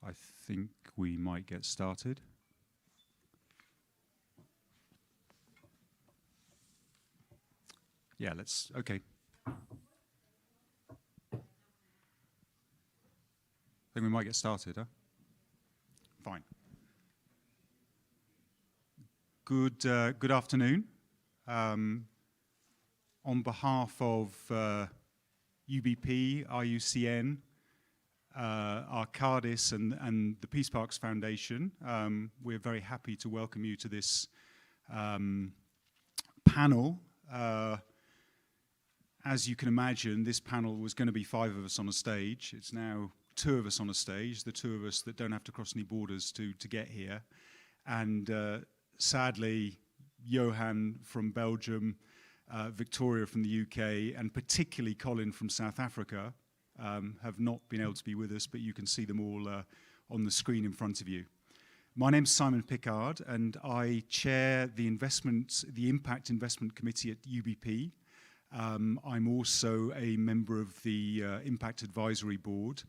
I think we might get started. Yeah, okay. I think we might get started, huh? Fine. Good afternoon. On behalf of UBP, IUCN, Arcadis and the Peace Parks Foundation, we're very happy to welcome you to this panel. As you can imagine, this panel was going to be 5 of us on a stage. It's now 2 of us on a stage, the 2 of us that don't have to cross any borders to get here. And sadly, Johan from Belgium, Victoria from the UK, and particularly Colin from South Africa have not been able to be with us, but you can see them all on the screen in front of you. My name's Simon Pickard, and I chair the Impact Investment Committee at UBP. I'm also a member of the Impact Advisory Board.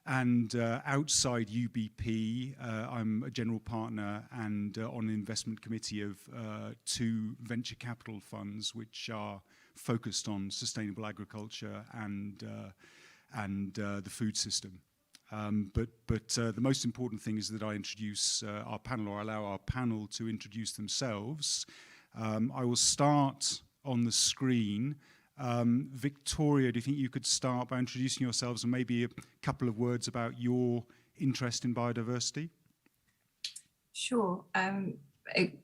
And outside UBP, I'm a general partner and on an investment committee of 2 venture capital funds, which are focused on sustainable agriculture and the food system. But the most important thing is that I introduce our panel, or allow our panel to introduce themselves. I will start on the screen. Victoria, do you think you could start by introducing yourselves and maybe a couple of words about your interest in biodiversity? Sure.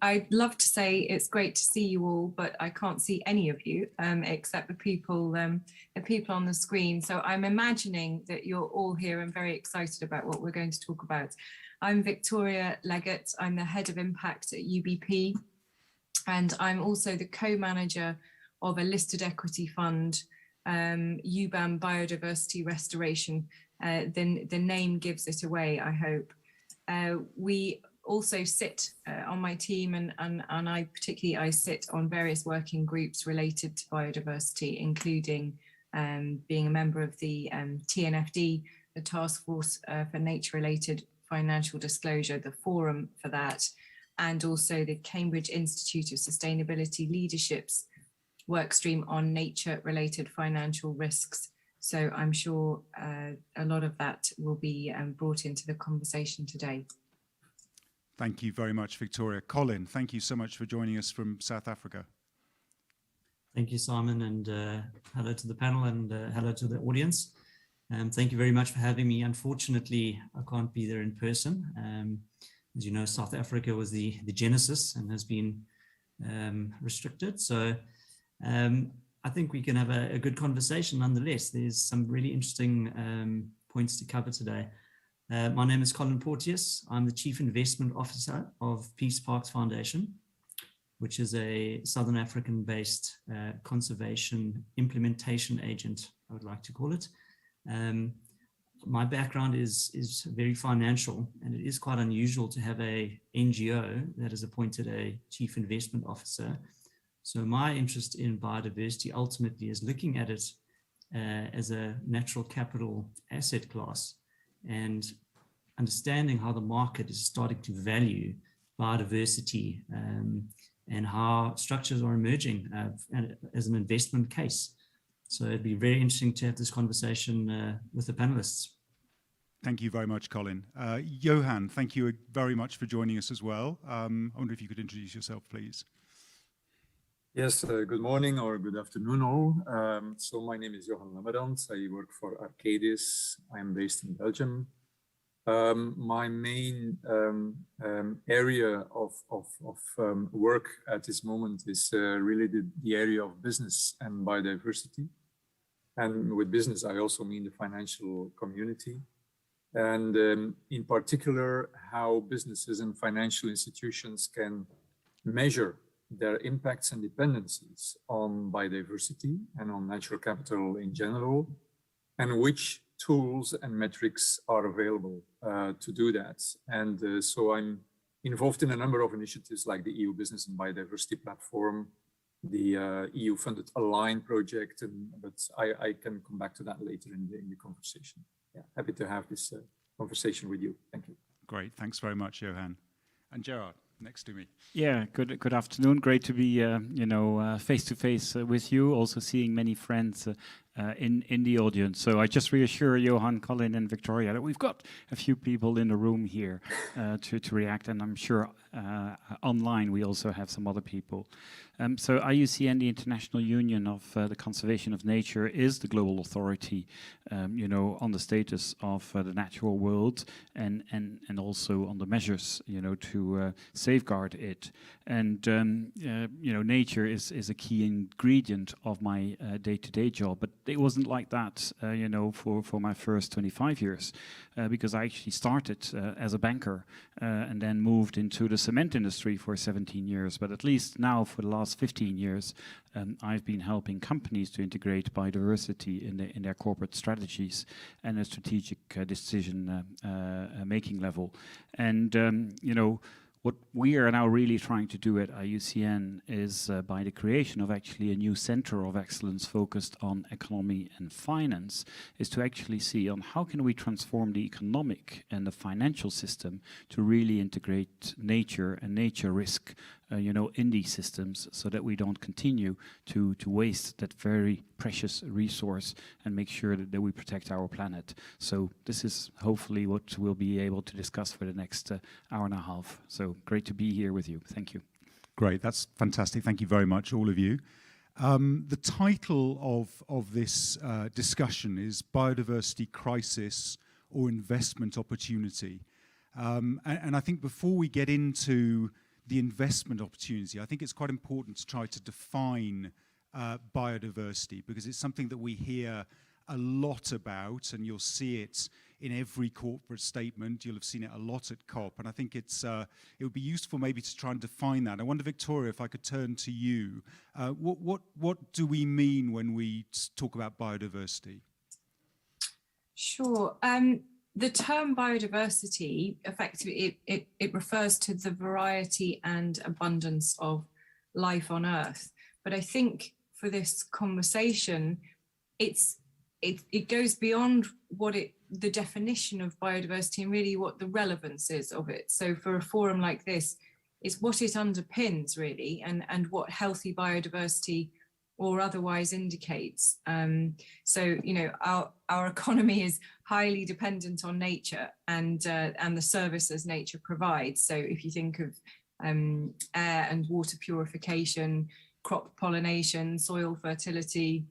I'd love to say it's great to see you all, but I can't see any of you except the people on the screen. So I'm imagining that you're all here and very excited about what we're going to talk about. I'm Victoria Leggett. I'm the head of impact at UBP, and I'm also the co-manager of a listed equity fund, UBAM Biodiversity Restoration. The name gives it away, I hope. We also sit on my team, and I sit on various working groups related to biodiversity, including being a member of the TNFD, the Task Force for Nature-Related Financial Disclosure, the forum for that, and also the Cambridge Institute of Sustainability Leadership's workstream on nature-related financial risks. So I'm sure a lot of that will be brought into the conversation today. Thank you very much, Victoria. Colin, thank you so much for joining us from South Africa. Thank you, Simon, and hello to the panel and hello to the audience. Thank you very much for having me. Unfortunately, I can't be there in person. As you know, South Africa was the genesis and has been restricted. So I think we can have a good conversation nonetheless. There's some really interesting points to cover today. My name is Colin Portius. I'm the Chief Investment Officer of Peace Parks Foundation, which is a Southern African-based conservation implementation agent, I would like to call it. My background is very financial, and it is quite unusual to have a NGO that has appointed a Chief Investment Officer. So my interest in biodiversity ultimately is looking at it as a natural capital asset class and understanding how the market is starting to value biodiversity and how structures are emerging as an investment case. So it'd be very interesting to have this conversation with the panelists. Thank you very much, Colin. Johan, thank you very much for joining us as well. I wonder if you could introduce yourself, please. Yes, good morning or good afternoon all. So my name is Johan. I work for Arcadis. I'm based in Belgium. My main area of work at this moment is really the area of business and biodiversity. And with business, I also mean the financial community. And in particular, how businesses and financial institutions can measure their impacts and dependencies on biodiversity and on natural capital in general, and which tools and metrics are available to do that. And so I'm involved in a number of initiatives like the EU Business and Biodiversity Platform, the EU-funded Align project, but I can come back to that later in the conversation. Yeah, happy to have this conversation with you. Thank you. Great. Thanks very much, Johan. And Gerard, next to me. Yeah, good afternoon. Great to be, face to face with you. Also seeing many friends in the audience. So I just reassure Johan, Colin, and Victoria that we've got a few people in the room here to react, and I'm sure online we also have some other people. So IUCN, the International Union of the Conservation of Nature, is the global authority, on the status of the natural world and also on the measures, to safeguard it. And nature is a key ingredient of my day-to-day job. But it wasn't like that, for my first 25 years, because I actually started as a banker and then moved into the cement industry for 17 years. But at least now, for the last 15 years, I've been helping companies to integrate biodiversity in their corporate strategies and a strategic decision making level. And what we are now really trying to do at IUCN is by the creation of actually a new center of excellence focused on economy and finance, is to actually see on how can we transform the economic and the financial system to really integrate nature and nature risk in these systems, so that we don't continue to waste that very precious resource and make sure that we protect our planet. So this is hopefully what we'll be able to discuss for the next hour and a half. So great to be here with you. Thank you. Great, that's fantastic. Thank you very much, all of you. The title of this discussion is Biodiversity Crisis or Investment Opportunity. And I think before we get into the investment opportunity, I think it's quite important to try to define biodiversity, because it's something that we hear a lot about, and you'll see it in every corporate statement. You'll have seen it a lot at COP, and I think it would be useful maybe to try and define that. I wonder, Victoria, if I could turn to you. What do we mean when we talk about biodiversity? Sure. The term biodiversity, effectively, it refers to the variety and abundance of life on Earth. But I think for this conversation, it goes beyond the definition of biodiversity and really what the relevance is of it. So for a forum like this, it's what it underpins really, and what healthy biodiversity or otherwise indicates. So our economy is highly dependent on nature and the services nature provides. So if you think of air and water purification, crop pollination, soil fertility,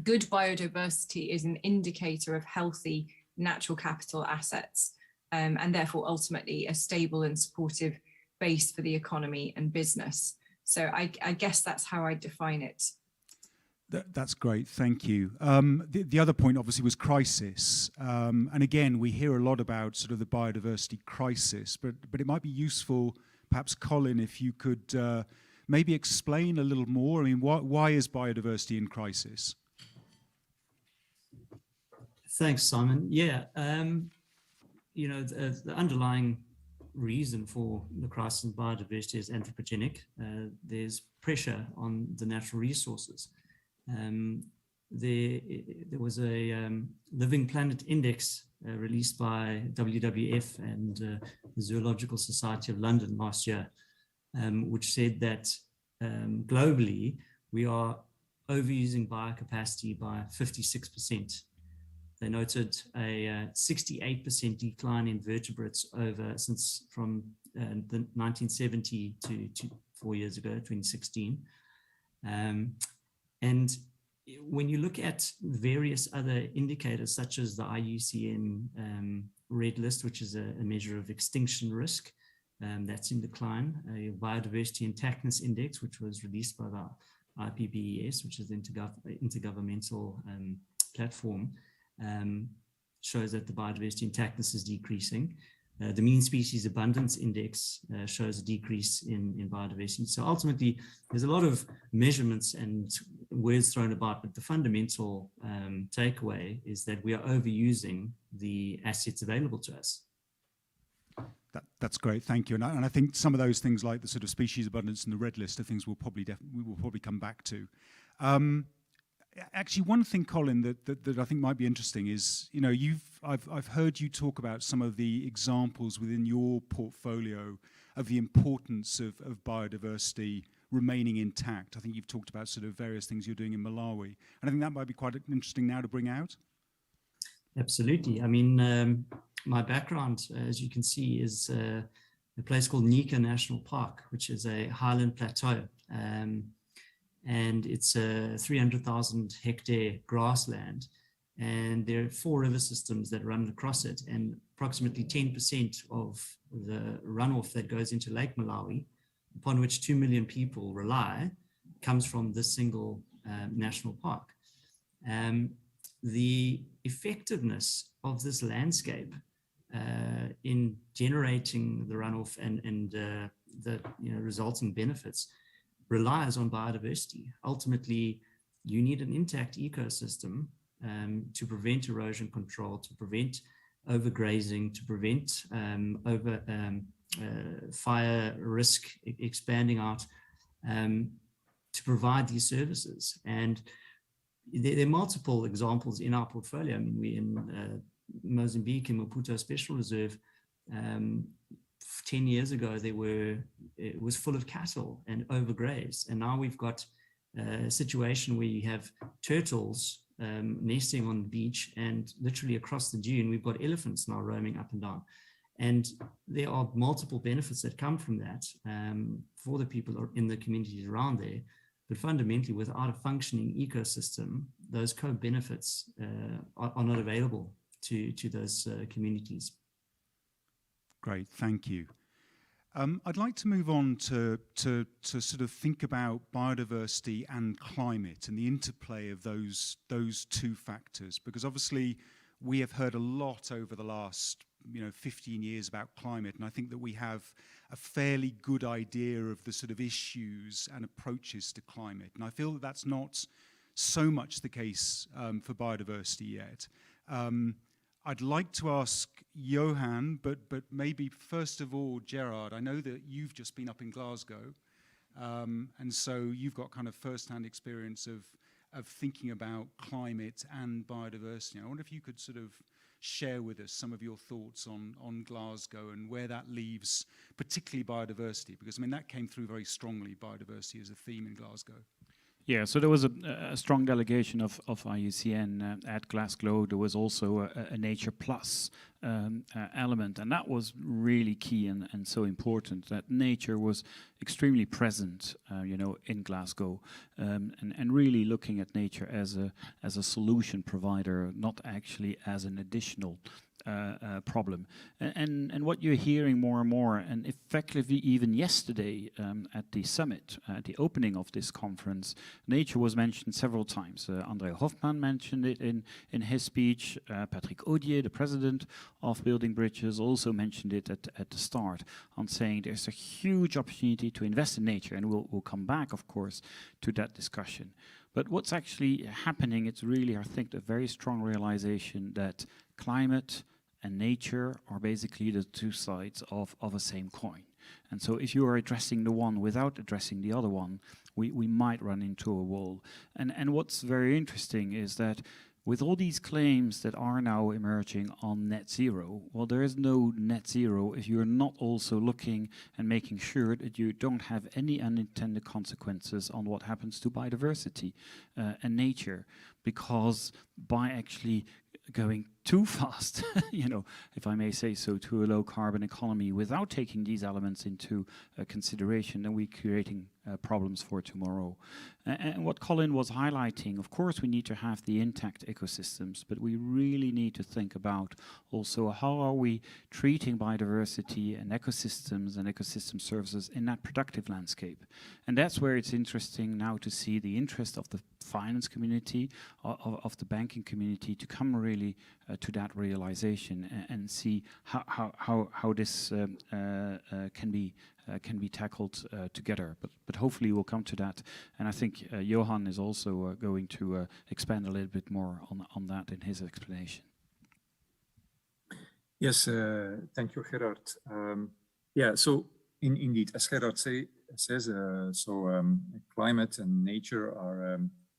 good biodiversity is an indicator of healthy natural capital assets, and therefore ultimately a stable and supportive base for the economy and business. So I guess that's how I define it. That's great, thank you. The other point obviously was crisis. And again, we hear a lot about sort of the biodiversity crisis, but it might be useful, perhaps Colin, if you could maybe explain a little more. I mean, why is biodiversity in crisis? Thanks, Simon. Yeah, the underlying reason for the crisis in biodiversity is anthropogenic. There's pressure on the natural resources. There was a Living Planet Index released by WWF and the Zoological Society of London last year, which said that globally we are overusing biocapacity by 56%. They noted a 68% decline in vertebrates from the 1970 to 4 years ago, 2016. And when you look at various other indicators, such as the IUCN Red List, which is a measure of extinction risk, that's in decline. A Biodiversity Intactness Index, which was released by the IPBES, which is the intergovernmental platform, shows that the biodiversity intactness is decreasing. The Mean Species Abundance Index shows a decrease in biodiversity. So ultimately, there's a lot of measurements and words thrown about, but the fundamental takeaway is that we are overusing the assets available to us. That's great, thank you. And I think some of those things, like the sort of species abundance and the red list, are things we will probably come back to. actually, one thing, Colin, that I think might be interesting is, you know, I've heard you talk about some of the examples within your portfolio of the importance of biodiversity remaining intact. I think you've talked about sort of various things you're doing in Malawi, and I think that might be quite interesting now to bring out. Absolutely. I mean, my background, as you can see, is a place called Nika National Park, which is a highland plateau. And it's a 300,000 hectare grassland. And there are 4 river systems that run across it. And approximately 10% of the runoff that goes into Lake Malawi, upon which 2 million people rely, comes from this single national park. The effectiveness of this landscape in generating the runoff and the resulting benefits relies on biodiversity. Ultimately, you need an intact ecosystem to prevent erosion control, to prevent overgrazing, to prevent fire risk expanding out, to provide these services. And there are multiple examples in our portfolio. I mean, we're in Mozambique, in Maputo Special Reserve. 10 years ago, it was full of cattle and overgrazed. And now we've got a situation where you have turtles nesting on the beach, and literally across the dune, we've got elephants now roaming up and down. And there are multiple benefits that come from that for the people in the communities around there. But fundamentally, without a functioning ecosystem, those co-benefits are not available to those communities. Great, thank you. I'd like to move on to sort of think about biodiversity and climate and the interplay of those 2 factors, because obviously we have heard a lot over the last 15 years about climate, and I think that we have a fairly good idea of the sort of issues and approaches to climate, and I feel that that's not so much the case for biodiversity yet. I'd like to ask Johan, but maybe first of all, Gerard, I know that you've just been up in Glasgow, and so you've got kind of first-hand experience of thinking about climate and biodiversity. I wonder if you could sort of share with us some of your thoughts on Glasgow and where that leaves, particularly biodiversity, because I mean that came through very strongly, biodiversity as a theme in Glasgow. Yeah, so there was a strong delegation of IUCN at Glasgow. There was also a Nature Plus element, and that was really key and so important, that nature was extremely present, in Glasgow, and really looking at nature as a solution provider, not actually as an additional problem. And what you're hearing more and more, and effectively even yesterday at the summit, at the opening of this conference, nature was mentioned several times. André Hofmann mentioned it in his speech. Patrick Audier, the president of Building Bridges, also mentioned it at the start, on saying there's a huge opportunity to invest in nature, and we'll come back, of course, to that discussion. But what's actually happening, it's really, I think, a very strong realization that climate and nature are basically the 2 sides of a same coin. And so if you are addressing the one without addressing the other one, we might run into a wall. And what's very interesting is that with all these claims that are now emerging on net zero, well, there is no net zero if you're not also looking and making sure that you don't have any unintended consequences on what happens to biodiversity and nature, because by actually going too fast, if I may say so, to a low carbon economy without taking these elements into consideration, then we're creating problems for tomorrow. And what Colin was highlighting, of course, we need to have the intact ecosystems, but we really need to think about also how are we treating biodiversity and ecosystems and ecosystem services in that productive landscape. And that's where it's interesting now to see the interest of the finance community, of the banking community, to come really to that realization and see how this can be tackled together. But hopefully we'll come to that. And I think Johan is also going to expand a little bit more on that in his explanation. Yes, thank you, Gerard. Yeah, so indeed, as Gerard says, climate and nature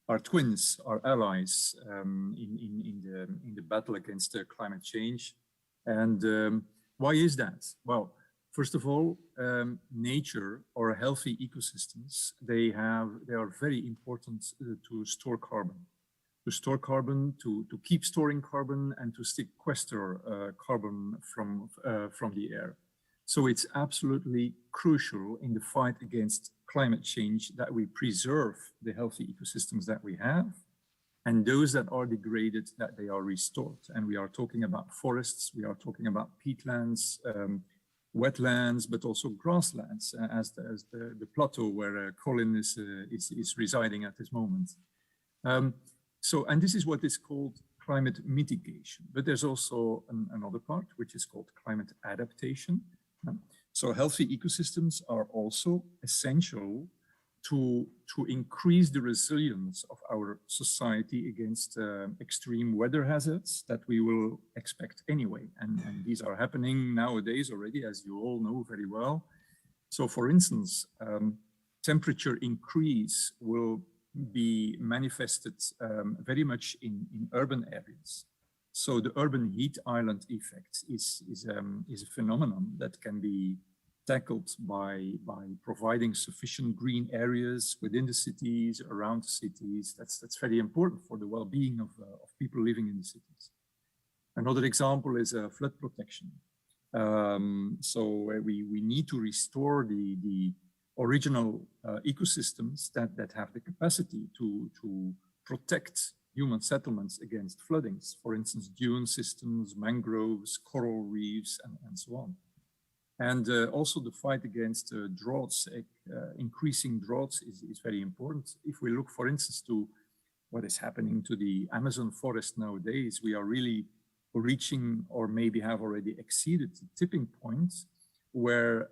are our twins, our allies in the battle against climate change. And why is that? Well, first of all, nature or healthy ecosystems, they are very important to store carbon. To store carbon, to keep storing carbon, and to sequester carbon from the air. So it's absolutely crucial in the fight against climate change that we preserve the healthy ecosystems that we have, and those that are degraded, that they are restored. And we are talking about forests, we are talking about peatlands, wetlands, but also grasslands, as the plateau where Colin is residing at this moment. And this is what is called climate mitigation. But there's also another part, which is called climate adaptation. So healthy ecosystems are also essential to increase the resilience of our society against extreme weather hazards that we will expect anyway. And these are happening nowadays already, as you all know very well. So for instance, temperature increase will be manifested very much in urban areas. So the urban heat island effect is a phenomenon that can be tackled by providing sufficient green areas within the cities, around the cities. That's very important for the well-being of people living in the cities. Another example is flood protection. So we need to restore the original ecosystems that have the capacity to protect human settlements against floodings. For instance, dune systems, mangroves, coral reefs, and so on. And also the fight against droughts, increasing droughts is very important. If we look, for instance, to what is happening to the Amazon forest nowadays, we are really reaching, or maybe have already exceeded, the tipping point where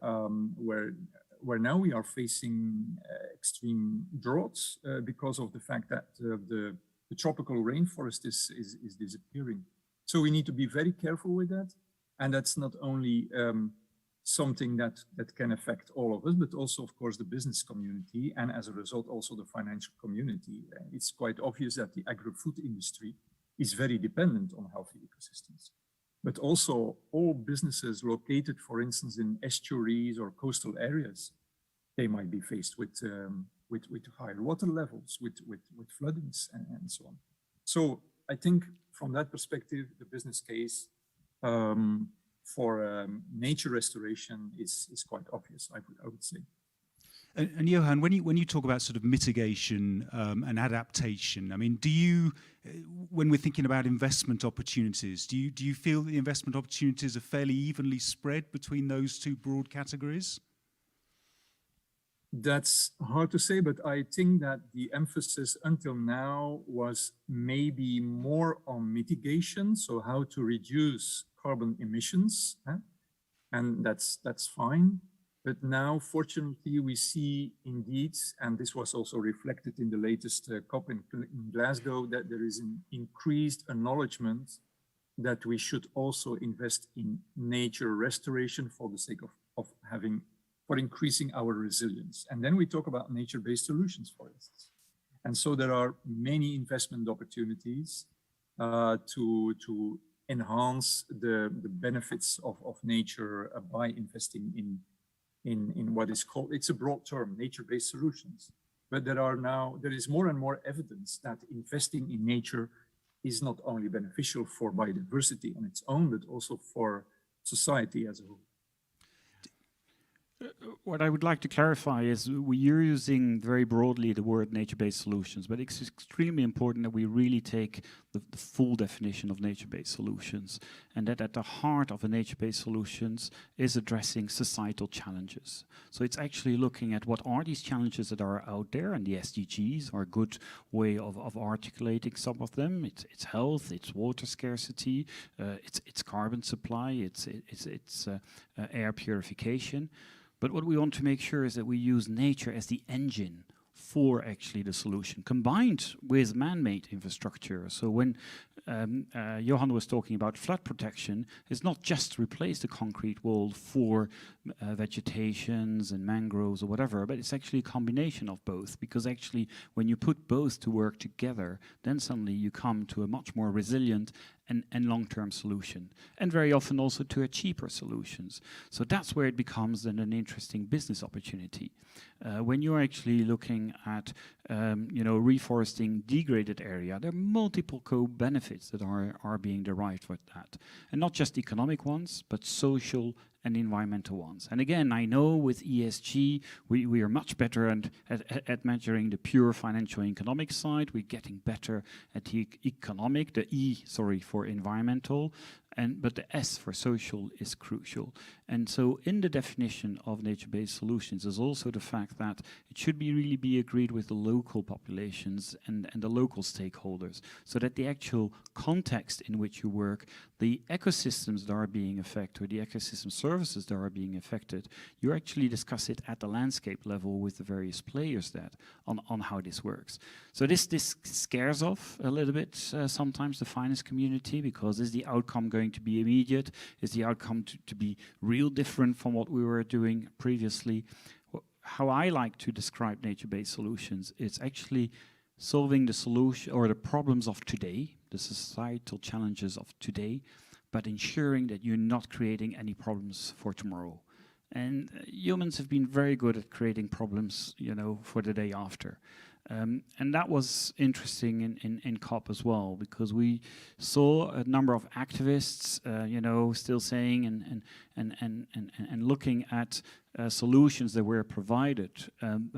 now we are facing extreme droughts because of the fact that the tropical rainforest is disappearing. So we need to be very careful with that. And that's not only something that can affect all of us, but also, of course, the business community, and as a result, also the financial community. It's quite obvious that the agri-food industry is very dependent on healthy ecosystems. But also all businesses located, for instance, in estuaries or coastal areas, they might be faced with higher water levels, with floodings, and so on. So I think from that perspective, the business case for nature restoration is quite obvious, I would say. And Johan, when you talk about sort of mitigation and adaptation, I mean, do you, when we're thinking about investment opportunities, do you feel the investment opportunities are fairly evenly spread between those two broad categories? That's hard to say, but I think that the emphasis until now was maybe more on mitigation, so how to reduce carbon emissions, and that's fine. But now, fortunately, we see indeed, and this was also reflected in the latest COP in Glasgow, that there is an increased acknowledgement that we should also invest in nature restoration for the sake for increasing our resilience. And then we talk about nature-based solutions, for instance. And so there are many investment opportunities to enhance the benefits of nature by investing in what is called, it's a broad term, nature-based solutions. But there is more and more evidence that investing in nature is not only beneficial for biodiversity on its own, but also for society as a whole. What I would like to clarify is we're using very broadly the word nature-based solutions, but it's extremely important that we really take the full definition of nature-based solutions, and that at the heart of a nature-based solutions is addressing societal challenges. So it's actually looking at what are these challenges that are out there, and the SDGs are a good way of articulating some of them. It's health, it's water scarcity, it's carbon supply, it's air purification. But what we want to make sure is that we use nature as the engine for actually the solution, combined with man-made infrastructure. So when Johan was talking about flood protection, it's not just replace the concrete wall for vegetations and mangroves or whatever, but it's actually a combination of both, because actually when you put both to work together, then suddenly you come to a much more resilient and long-term solution, and very often also to a cheaper solutions. So that's where it becomes then an interesting business opportunity. When you're actually looking at reforesting degraded area, there are multiple co-benefits that are being derived with that, and not just economic ones, but social and environmental ones. And again, I know with ESG, we are much better at measuring the pure financial economic side. We're getting better at the economic, the E, sorry, for environmental, but the S for social is crucial. And so in the definition of nature-based solutions is also the fact that it should really be agreed with the local populations and the local stakeholders, so that the actual context in which you work, the ecosystems that are being affected, or the ecosystem services that are being affected, you actually discuss it at the landscape level with the various players on how this works. So this scares off a little bit sometimes the finance community, because is the outcome going to be immediate? Is the outcome to be real different from what we were doing previously? How I like to describe nature-based solutions, it's actually solving the solution or the problems of today, the societal challenges of today, but ensuring that you're not creating any problems for tomorrow. And humans have been very good at creating problems, for the day after. And that was interesting in COP as well, because we saw a number of activists, still saying and looking at solutions that were provided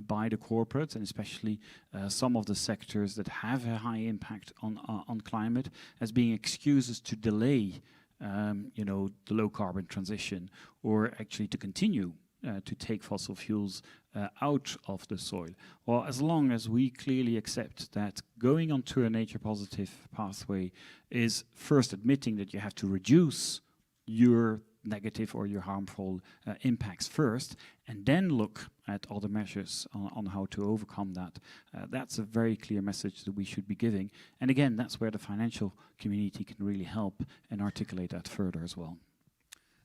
by the corporates, and especially some of the sectors that have a high impact on climate, as being excuses to delay, the low carbon transition, or actually to continue to take fossil fuels out of the soil. Well, as long as we clearly accept that going onto a nature positive pathway is first admitting that you have to reduce your negative or your harmful impacts first, and then look at other measures on how to overcome that. That's a very clear message that we should be giving. And again, that's where the financial community can really help and articulate that further as well.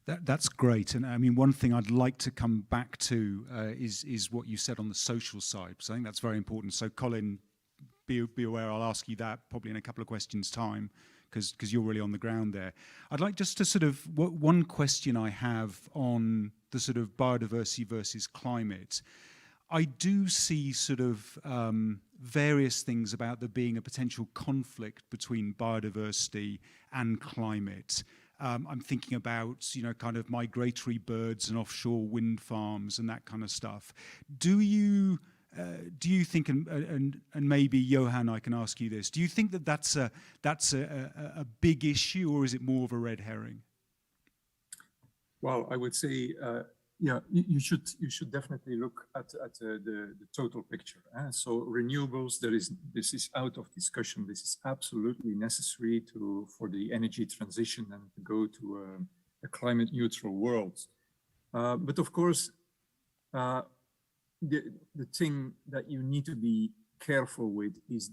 That's great. And I mean, one thing I'd like to come back to is what you said on the social side. So I think that's very important. So Colin, be aware I'll ask you that probably in a couple of questions' time, because you're really on the ground there. I'd like just to sort of, one question I have on the sort of biodiversity versus climate. I do see sort of various things about there being a potential conflict between biodiversity and climate. I'm thinking about, kind of migratory birds and offshore wind farms and that kind of stuff. Do you think, and maybe Johan, I can ask you this, do you think that that's a big issue, or is it more of a red herring? Well, I would say, you should definitely look at the total picture. So renewables, this is out of discussion. This is absolutely necessary for the energy transition and to go to a climate neutral world. But of course, the thing that you need to be careful with is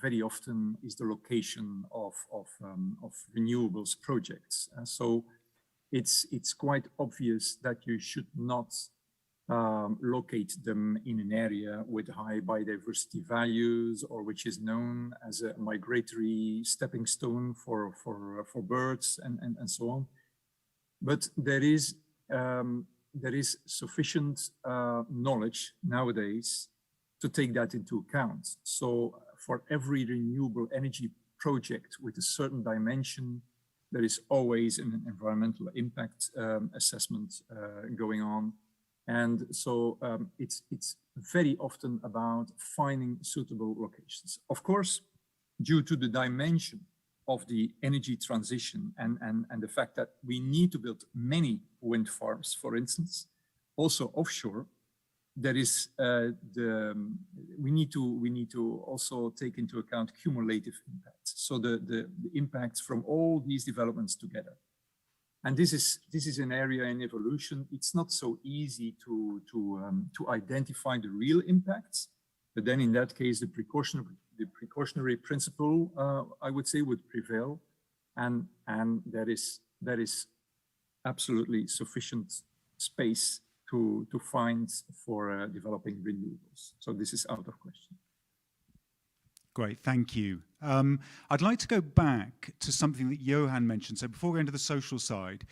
very often the location of renewables projects. So it's quite obvious that you should not locate them in an area with high biodiversity values, or which is known as a migratory stepping stone for birds and so on. But there is sufficient knowledge nowadays to take that into account. So for every renewable energy project with a certain dimension, there is always an environmental impact assessment going on. And so it's very often about finding suitable locations. Of course, due to the dimension of the energy transition and the fact that we need to build many wind farms, for instance, also offshore, there is we need to also take into account cumulative impacts. So the impacts from all these developments together. And this is an area in evolution. It's not so easy to identify the real impacts, But then in that case, the precautionary principle, I would say, would prevail, and there is absolutely sufficient space to find for developing renewables. So this is out of question. Great, thank you. I'd like to go back to something that Johan mentioned. So before going to the social side,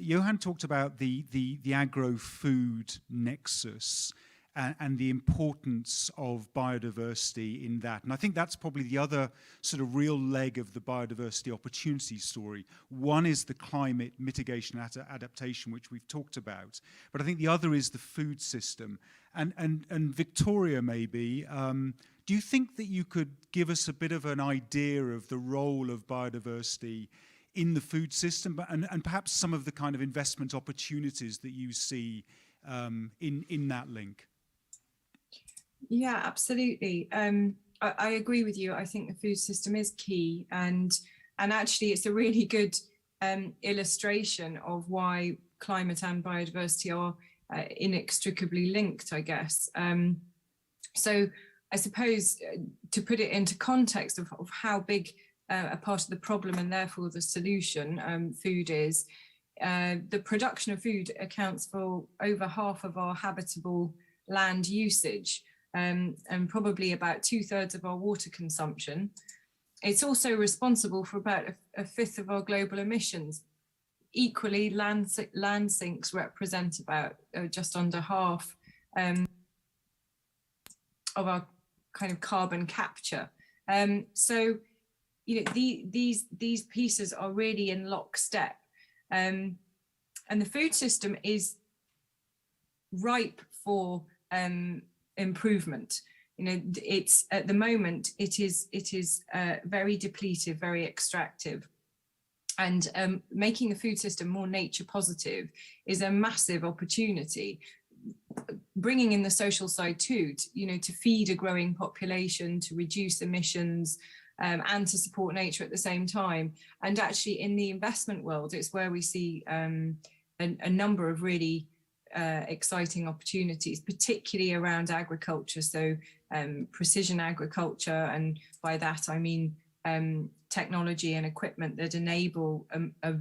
Johan talked about the agro-food nexus and the importance of biodiversity in that. And I think that's probably the other sort of real leg of the biodiversity opportunity story. One is the climate mitigation adaptation, which we've talked about. But I think the other is the food system. And Victoria, maybe, do you think that you could give us a bit of an idea of the role of biodiversity in the food system, and perhaps some of the kind of investment opportunities that you see in that link? Yeah, absolutely. I agree with you. I think the food system is key, and actually it's a really good illustration of why climate and biodiversity are inextricably linked, I guess. So I suppose to put it into context of how big a part of the problem and therefore the solution food is, the production of food accounts for over half of our habitable land usage, and probably about 2/3 of our water consumption. It's also responsible for about a fifth of our global emissions. Equally, land sinks represent about just under half of our kind of carbon capture. So, you know, these pieces are really in lockstep, and the food system is ripe for improvement. You know, it's at the moment it is very depletive, very extractive, and making the food system more nature positive is a massive opportunity. Bringing in the social side too, to feed a growing population, to reduce emissions, and to support nature at the same time. And actually, in the investment world, it's where we see a number of really exciting opportunities, particularly around agriculture. So precision agriculture, and by that I mean technology and equipment that enable a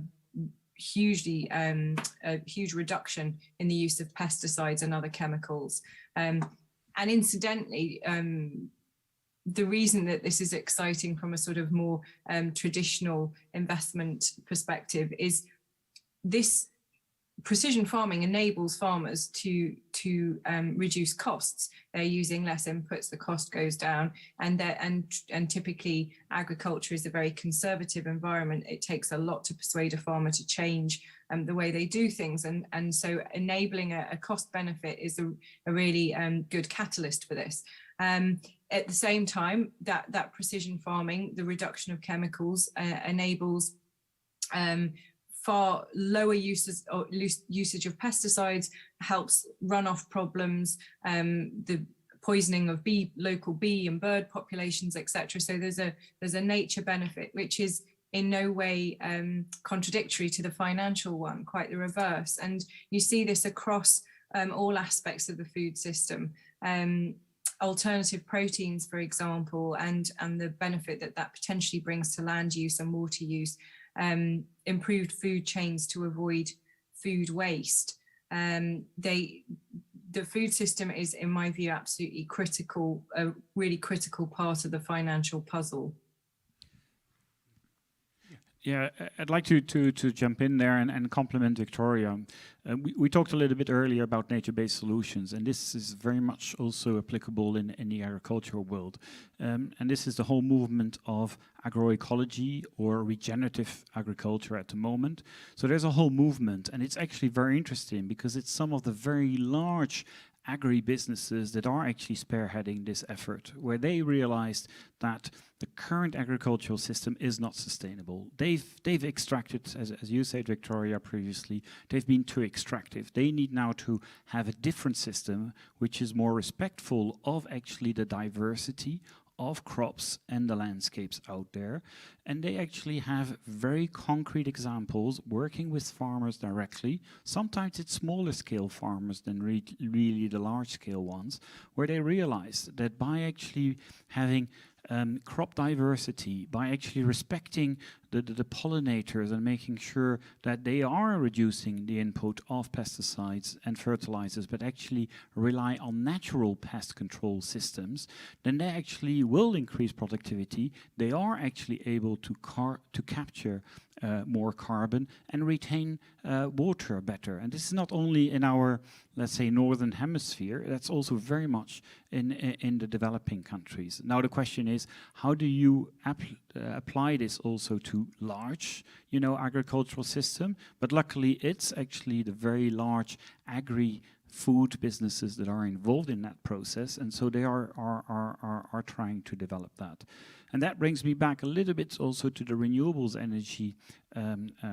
huge reduction in the use of pesticides and other chemicals. And incidentally, the reason that this is exciting from a sort of more traditional investment perspective is this precision farming enables farmers to reduce costs. They're using less inputs, the cost goes down, and typically agriculture is a very conservative environment. It takes a lot to persuade a farmer to change the way they do things, and so enabling a cost benefit is a really good catalyst for this. At the same time, that precision farming, the reduction of chemicals, enables far lower usage of pesticides, helps runoff problems, the poisoning of local bee and bird populations, etc. So there's a nature benefit, which is in no way contradictory to the financial one, quite the reverse. And you see this across all aspects of the food system. Alternative proteins, for example, and the benefit that potentially brings to land use and water use. Improved food chains to avoid food waste. The food system is, in my view, absolutely critical, a really critical part of the financial puzzle. Yeah, I'd like to jump in there and compliment Victoria. We talked a little bit earlier about nature-based solutions, and this is very much also applicable in the agricultural world. And this is the whole movement of agroecology or regenerative agriculture at the moment. So there's a whole movement, and it's actually very interesting because it's some of the very large agri-businesses that are actually spearheading this effort, where they realized that the current agricultural system is not sustainable. They've extracted, as you said, Victoria, previously, they've been too extractive. They need now to have a different system which is more respectful of actually the diversity of crops and the landscapes out there. And they actually have very concrete examples working with farmers directly. Sometimes it's smaller scale farmers than really the large scale ones, where they realize that by actually having crop diversity, by actually respecting the pollinators and making sure that they are reducing the input of pesticides and fertilizers, but actually rely on natural pest control systems, then they actually will increase productivity. They are actually able to capture more carbon and retain water better. And this is not only in our, let's say, northern hemisphere, that's also very much in the developing countries. Now the question is, how do you apply this also to large, agricultural system? But luckily it's actually the very large agri-food businesses that are involved in that process, and so they are trying to develop that. And that brings me back a little bit also to the renewables energy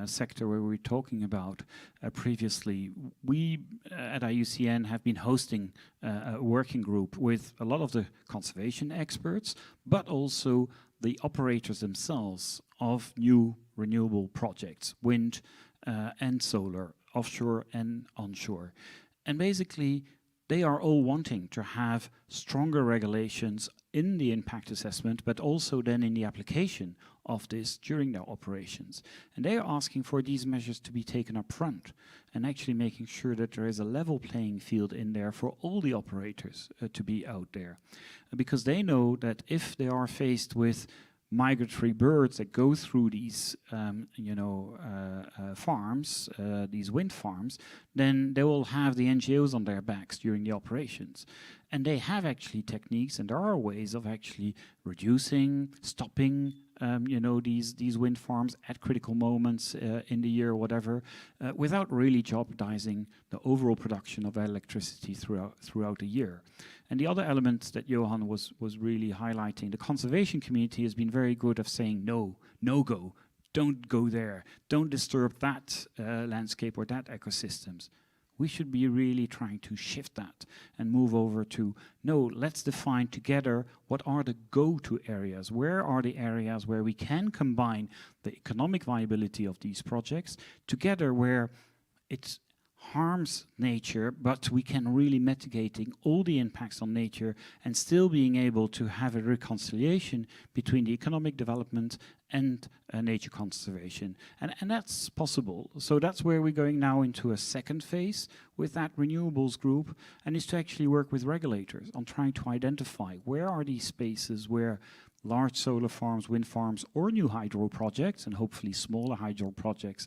sector where we were talking about previously. We at IUCN have been hosting a working group with a lot of the conservation experts, but also the operators themselves of new renewable projects, wind and solar, offshore and onshore. And basically, they are all wanting to have stronger regulations in the impact assessment, but also then in the application of this during their operations. And they are asking for these measures to be taken up front and actually making sure that there is a level playing field in there for all the operators to be out there. Because they know that if they are faced with migratory birds that go through these, farms, these wind farms, then they will have the NGOs on their backs during the operations. And they have actually techniques, and there are ways of actually reducing, stopping, these wind farms at critical moments in the year or whatever, without really jeopardizing the overall production of electricity throughout the year. And the other element that Johan was really highlighting, the conservation community has been very good of saying no go, don't go there, don't disturb that landscape or that ecosystems. We should be really trying to shift that and move over to, no, let's define together what are the go-to areas, where are the areas where we can combine the economic viability of these projects together where it's harms nature, but we can really mitigating all the impacts on nature and still being able to have a reconciliation between the economic development and nature conservation. And that's possible. So that's where we're going now into a second phase with that renewables group, and is to actually work with regulators on trying to identify where are these spaces where large solar farms, wind farms, or new hydro projects, and hopefully smaller hydro projects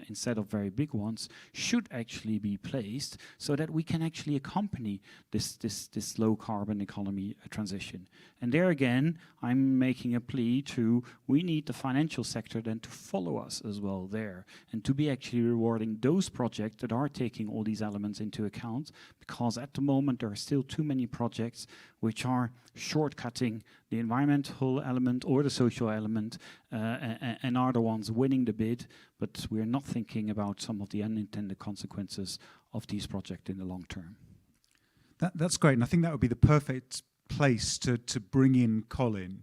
instead of very big ones, should actually be placed so that we can actually accompany this low carbon economy transition. And there again, I'm making a plea to, we need the financial sector then to follow us as well there, and to be actually rewarding those projects that are taking all these elements into account, because at the moment there are still too many projects which are shortcutting the environmental element or the social element and are the ones winning the bid, but we're not thinking about some of the unintended consequences of these projects in the long term. That's great, and I think that would be the perfect place to bring in Colin.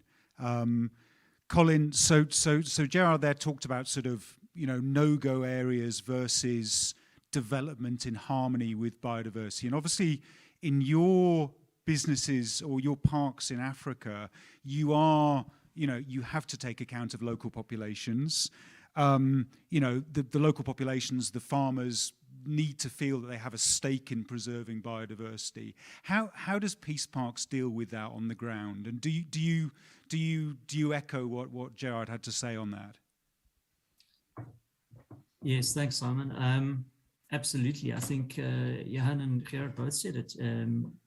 Colin, so Gerard there talked about sort of, no-go areas versus development in harmony with biodiversity, and obviously in your businesses or your parks in Africa, you have to take account of local populations. The local populations, the farmers need to feel that they have a stake in preserving biodiversity. How does Peace Parks deal with that on the ground? And do you echo what Gerard had to say on that? Yes, thanks, Simon. Absolutely. I think Johan and Gerard both said it.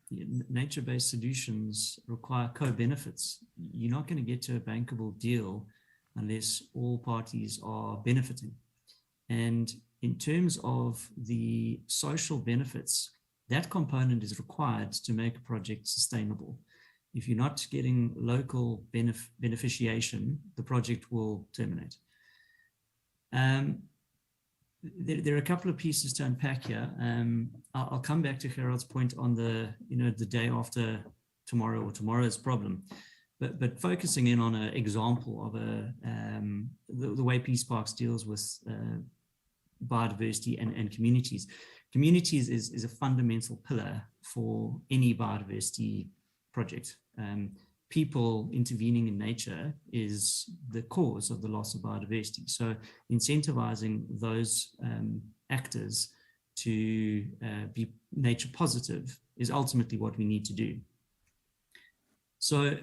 Nature-based solutions require co-benefits. You're not going to get to a bankable deal unless all parties are benefiting. And in terms of the social benefits, that component is required to make a project sustainable. If you're not getting local beneficiation, the project will terminate. There are a couple of pieces to unpack here. I'll come back to Gerard's point on the day after tomorrow or tomorrow's problem. But focusing in on an example of the way Peace Parks deals with biodiversity and communities. Communities is a fundamental pillar for any biodiversity project. People intervening in nature is the cause of the loss of biodiversity. So incentivizing those actors to be nature positive is ultimately what we need to do. So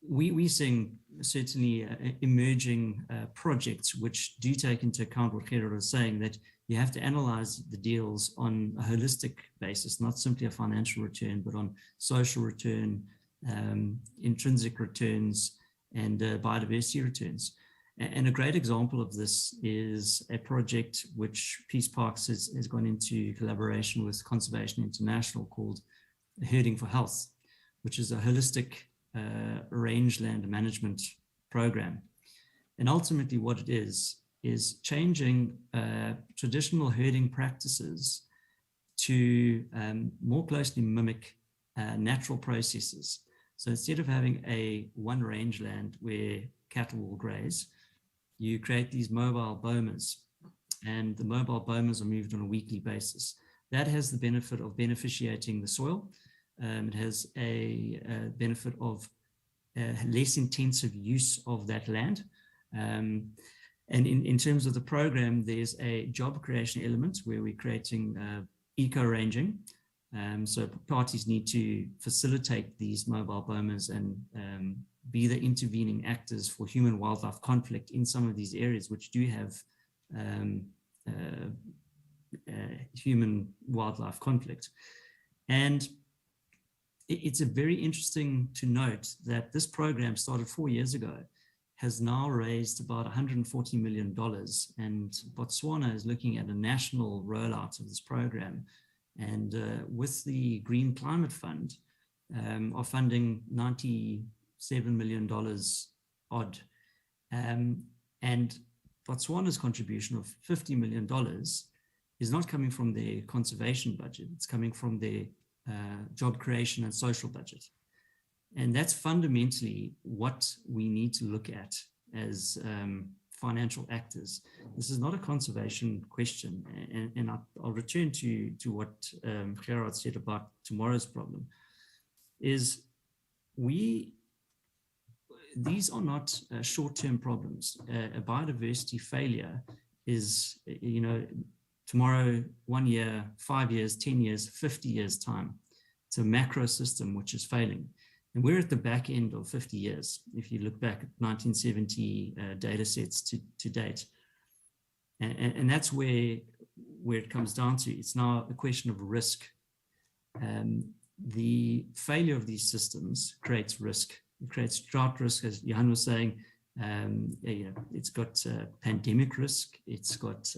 we're seeing certainly emerging projects which do take into account what Gerard was saying, that you have to analyze the deals on a holistic basis, not simply a financial return, but on social return, intrinsic returns, and biodiversity returns. And a great example of this is a project which Peace Parks has gone into collaboration with Conservation International called Herding for Health, which is a holistic rangeland management program. And ultimately what it is changing traditional herding practices to more closely mimic natural processes. So instead of having one rangeland where cattle will graze, you create these mobile bomas, and the mobile bomas are moved on a weekly basis. That has the benefit of beneficiating the soil. It has a benefit of less intensive use of that land. And in terms of the program, there's a job creation element where we're creating eco-ranging. So parties need to facilitate these mobile bomas and be the intervening actors for human-wildlife conflict in some of these areas which do have human-wildlife conflict. And it's a very interesting to note that this program started 4 years ago, has now raised about $140 million, and Botswana is looking at a national rollout of this program. And with the Green Climate Fund, are funding $97 million odd. And Botswana's contribution of $50 million is not coming from their conservation budget, it's coming from their job creation and social budget. And that's fundamentally what we need to look at as financial actors. This is not a conservation question. And I'll return to what Gerard said about tomorrow's problem, is these are not short-term problems. A biodiversity failure is, tomorrow, 1 year, 5 years, 10 years, 50 years time. It's a macro system which is failing. And we're at the back end of 50 years. If you look back at 1970 data sets to date. And that's where it comes down to. It's now a question of risk. The failure of these systems creates risk. It creates drought risk, as Johan was saying. It's got pandemic risk. It's got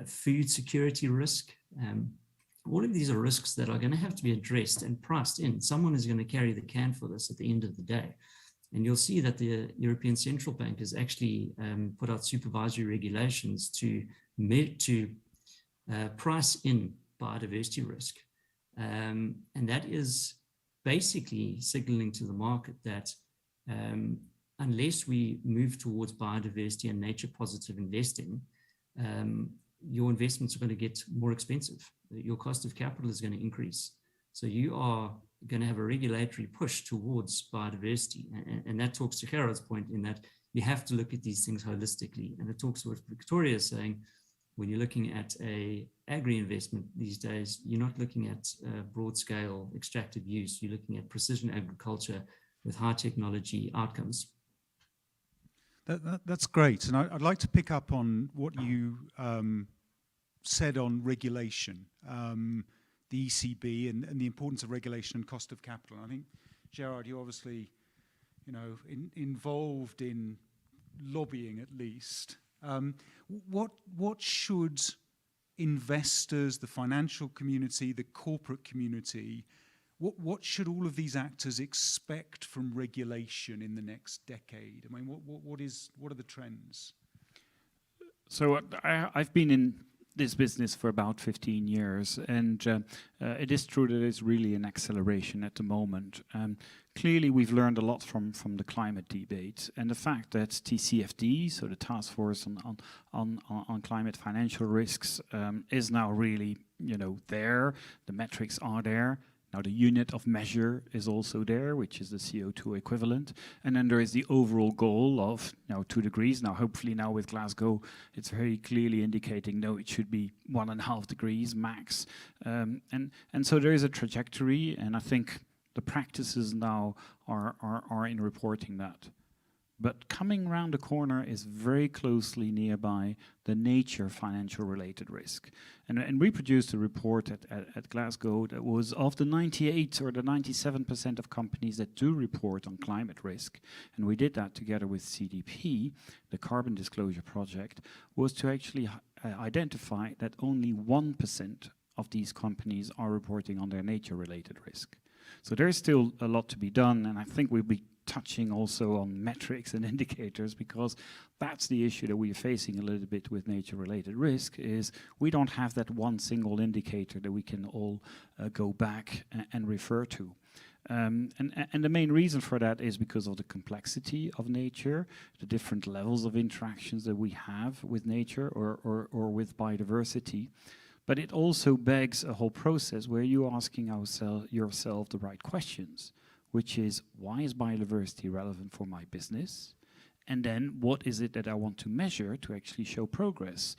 food security risk. All of these are risks that are going to have to be addressed and priced in. Someone is going to carry the can for this at the end of the day. And you'll see that the European Central Bank has actually put out supervisory regulations to price in biodiversity risk. And that is basically signaling to the market that unless we move towards biodiversity and nature positive investing, your investments are going to get more expensive. Your cost of capital is going to increase. So you are going to have a regulatory push towards biodiversity. And that talks to Gerard's point in that you have to look at these things holistically. And it talks to what Victoria is saying, when you're looking at a agri-investment these days, you're not looking at broad scale extractive use. You're looking at precision agriculture with high technology outcomes. That's great. And I'd like to pick up on what you said on regulation, the ECB and the importance of regulation and cost of capital. And I think, Gerard, you're obviously, involved in lobbying at least. What should investors, the financial community, the corporate community, what should all of these actors expect from regulation in the next decade? I mean, what are the trends? So I've been this business for about 15 years, and it is true that it's really an acceleration at the moment. Clearly, we've learned a lot from the climate debate, and the fact that TCFD, so the Task Force on Climate Financial Risks, is now really, there. The metrics are there. Now the unit of measure is also there, which is the CO2 equivalent. And then there is the overall goal of 2 degrees. Now, hopefully now with Glasgow, it's very clearly indicating, no, it should be 1.5 degrees max. And so there is a trajectory, and I think the practices now are in reporting that. But coming around the corner is very closely nearby the nature financial related risk. And we produced a report at Glasgow that was of the 98 or the 97% of companies that do report on climate risk, and we did that together with CDP, the Carbon Disclosure Project, was to actually identify that only 1% of these companies are reporting on their nature related risk. So there is still a lot to be done, and I think we'll be touching also on metrics and indicators, because that's the issue that we are facing a little bit with nature-related risk, is we don't have that one single indicator that we can all go back and refer to. And the main reason for that is because of the complexity of nature, the different levels of interactions that we have with nature or with biodiversity. But it also begs a whole process where you're asking yourself the right questions, which is, why is biodiversity relevant for my business? And then what is it that I want to measure to actually show progress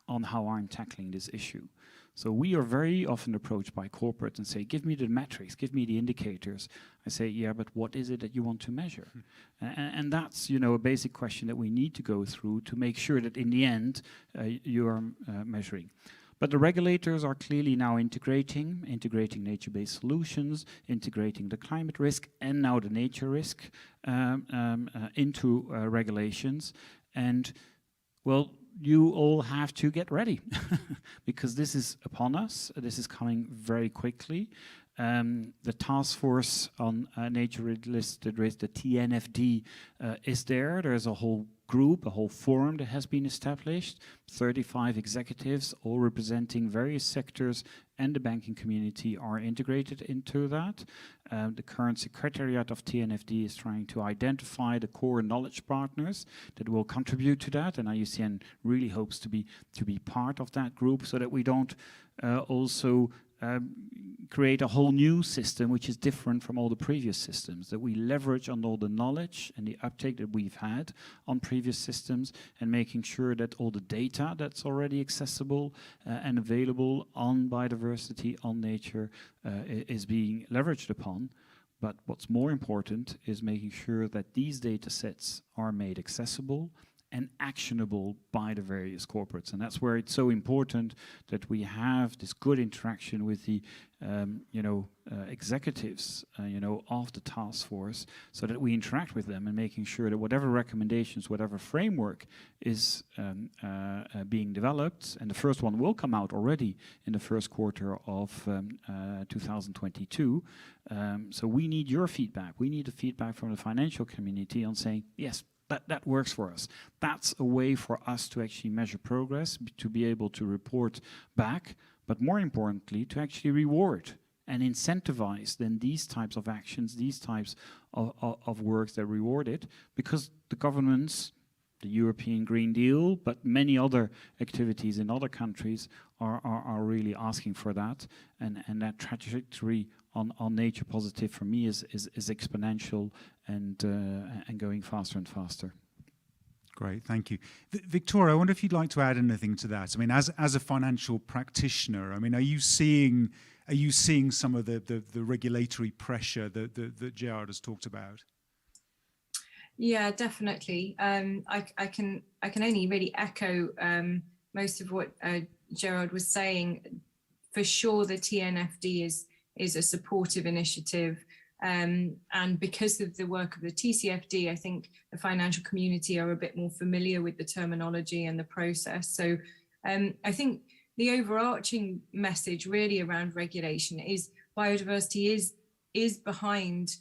on how I'm tackling this issue? So we are very often approached by corporate and say, give me the metrics, give me the indicators. I say, yeah, but what is it that you want to measure? And that's, a basic question that we need to go through to make sure that in the end, you are measuring. But the regulators are clearly now integrating nature-based solutions, integrating the climate risk and now the nature risk into regulations. And, well, you all have to get ready because this is upon us. This is coming very quickly. The Task Force on Nature-Related Risk, the TNFD, is there. There's a whole group, a whole forum that has been established, 35 executives, all representing various sectors, and the banking community are integrated into that. The current secretariat of TNFD is trying to identify the core knowledge partners that will contribute to that, and IUCN really hopes to be part of that group so that we don't also create a whole new system which is different from all the previous systems, that we leverage on all the knowledge and the uptake that we've had on previous systems, and making sure that all the data that's already accessible and available on biodiversity, on nature, is being leveraged upon. But what's more important is making sure that these data sets are made accessible and actionable by the various corporates. And that's where it's so important that we have this good interaction with the executives of the task force, so that we interact with them and making sure that whatever recommendations, whatever framework is being developed, and the first one will come out already in the first quarter of 2022. So we need your feedback. We need the feedback from the financial community on saying, yes, that works for us. That's a way for us to actually measure progress, to be able to report back, but more importantly, to actually reward and incentivize then these types of actions, these types of works that reward it, because the governments, the European Green Deal, but many other activities in other countries are really asking for that, and that trajectory on nature positive for me is exponential and going faster and faster. Great, thank you. Victoria, I wonder if you'd like to add anything to that. I mean, as a financial practitioner, I mean, are you seeing some of the regulatory pressure that Gerard has talked about? Yeah, definitely. I can only really echo most of what Gerard was saying. For sure, the TNFD is a supportive initiative. And because of the work of the TCFD, I think the financial community are a bit more familiar with the terminology and the process. So I think the overarching message really around regulation is biodiversity is behind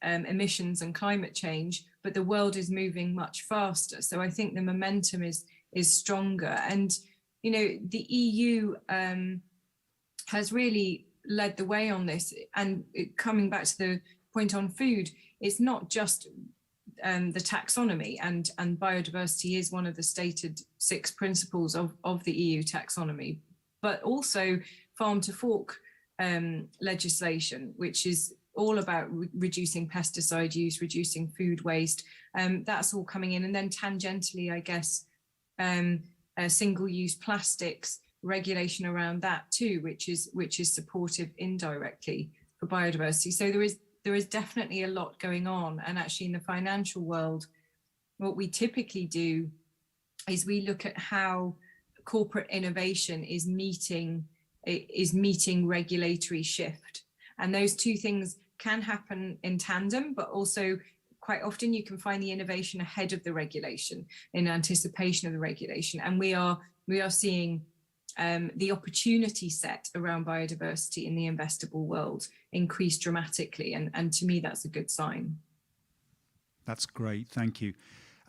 emissions and climate change, but the world is moving much faster. So I think the momentum is stronger. And you know, the EU has really led the way on this. And coming back to the point on food, it's not just the taxonomy, and biodiversity is one of the stated 6 principles of the EU taxonomy, but also farm to fork legislation, which is all about reducing pesticide use, reducing food waste. That's all coming in. And then tangentially, I guess, single-use plastics, regulation around that too, which is supportive indirectly for biodiversity. So there is definitely a lot going on. And actually in the financial world, what we typically do is we look at how corporate innovation is meeting regulatory shift. And those two things can happen in tandem, but also quite often you can find the innovation ahead of the regulation, in anticipation of the regulation. And we are seeing the opportunity set around biodiversity in the investable world increase dramatically. And to me, that's a good sign. That's great. Thank you.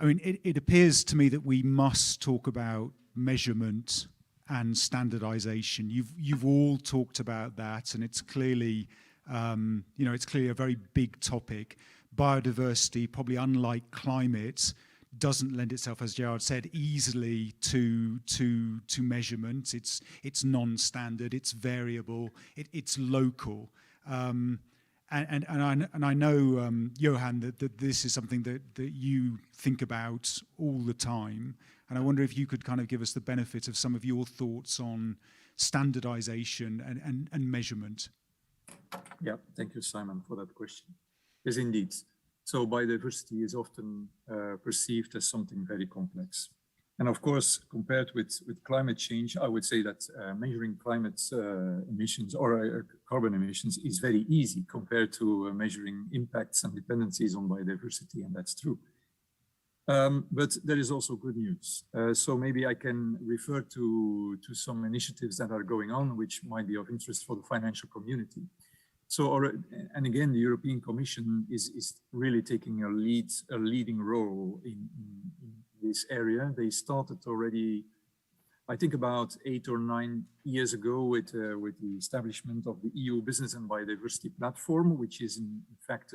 I mean, it appears to me that we must talk about measurement and standardization. You've all talked about that, and it's clearly, it's clearly a very big topic. Biodiversity, probably unlike climate, doesn't lend itself, as Gerard said, easily to measurement. It's non-standard, it's variable, it's local. And I know, Johan, that this is something that you think about all the time. And I wonder if you could kind of give us the benefit of some of your thoughts on standardization and measurement. Yeah, thank you, Simon, for that question. Yes, indeed. So biodiversity is often perceived as something very complex. And of course, compared with climate change, I would say that measuring climate emissions or carbon emissions is very easy compared to measuring impacts and dependencies on biodiversity, and that's true. But there is also good news. So maybe I can refer to some initiatives that are going on, which might be of interest for the financial community. So, and again, the European Commission is really taking a leading role in this area. They started already, I think, about 8 or 9 years ago with the establishment of the EU Business and Biodiversity Platform, which is in fact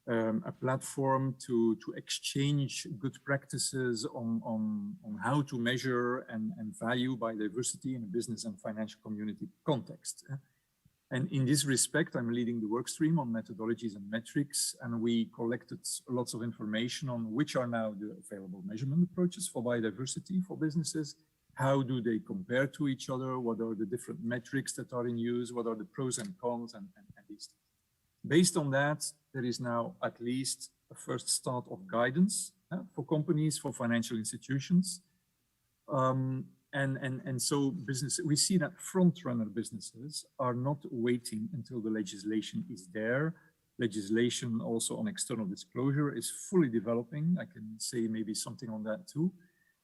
a platform to exchange good practices on how to measure and value biodiversity in a business and financial community context. And in this respect, I'm leading the work stream on methodologies and metrics, and we collected lots of information on which are now the available measurement approaches for biodiversity for businesses. How do they compare to each other? What are the different metrics that are in use? What are the pros and cons and these things? Based on that, there is now at least a first start of guidance for companies, for financial institutions. And so we see that front-runner businesses are not waiting until the legislation is there. Legislation also on external disclosure is fully developing. I can say maybe something on that too.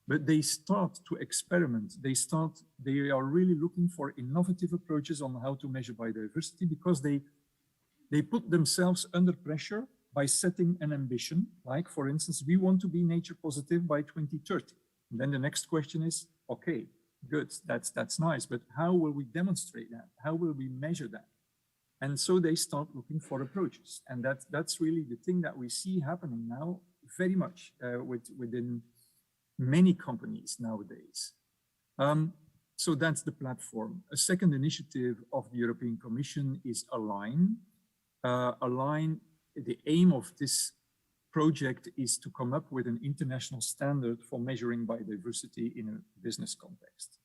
But they start to experiment. They are really looking for innovative approaches on how to measure biodiversity, because they put themselves under pressure by setting an ambition. Like, for instance, we want to be nature positive by 2030. And then the next question is, okay, good, that's nice, but how will we demonstrate that? How will we measure that? And so they start looking for approaches. And that's really the thing that we see happening now very much within many companies nowadays. So that's the platform. A second initiative of the European Commission is Align. Align, the aim of this project is to come up with an international standard for measuring biodiversity in a business context.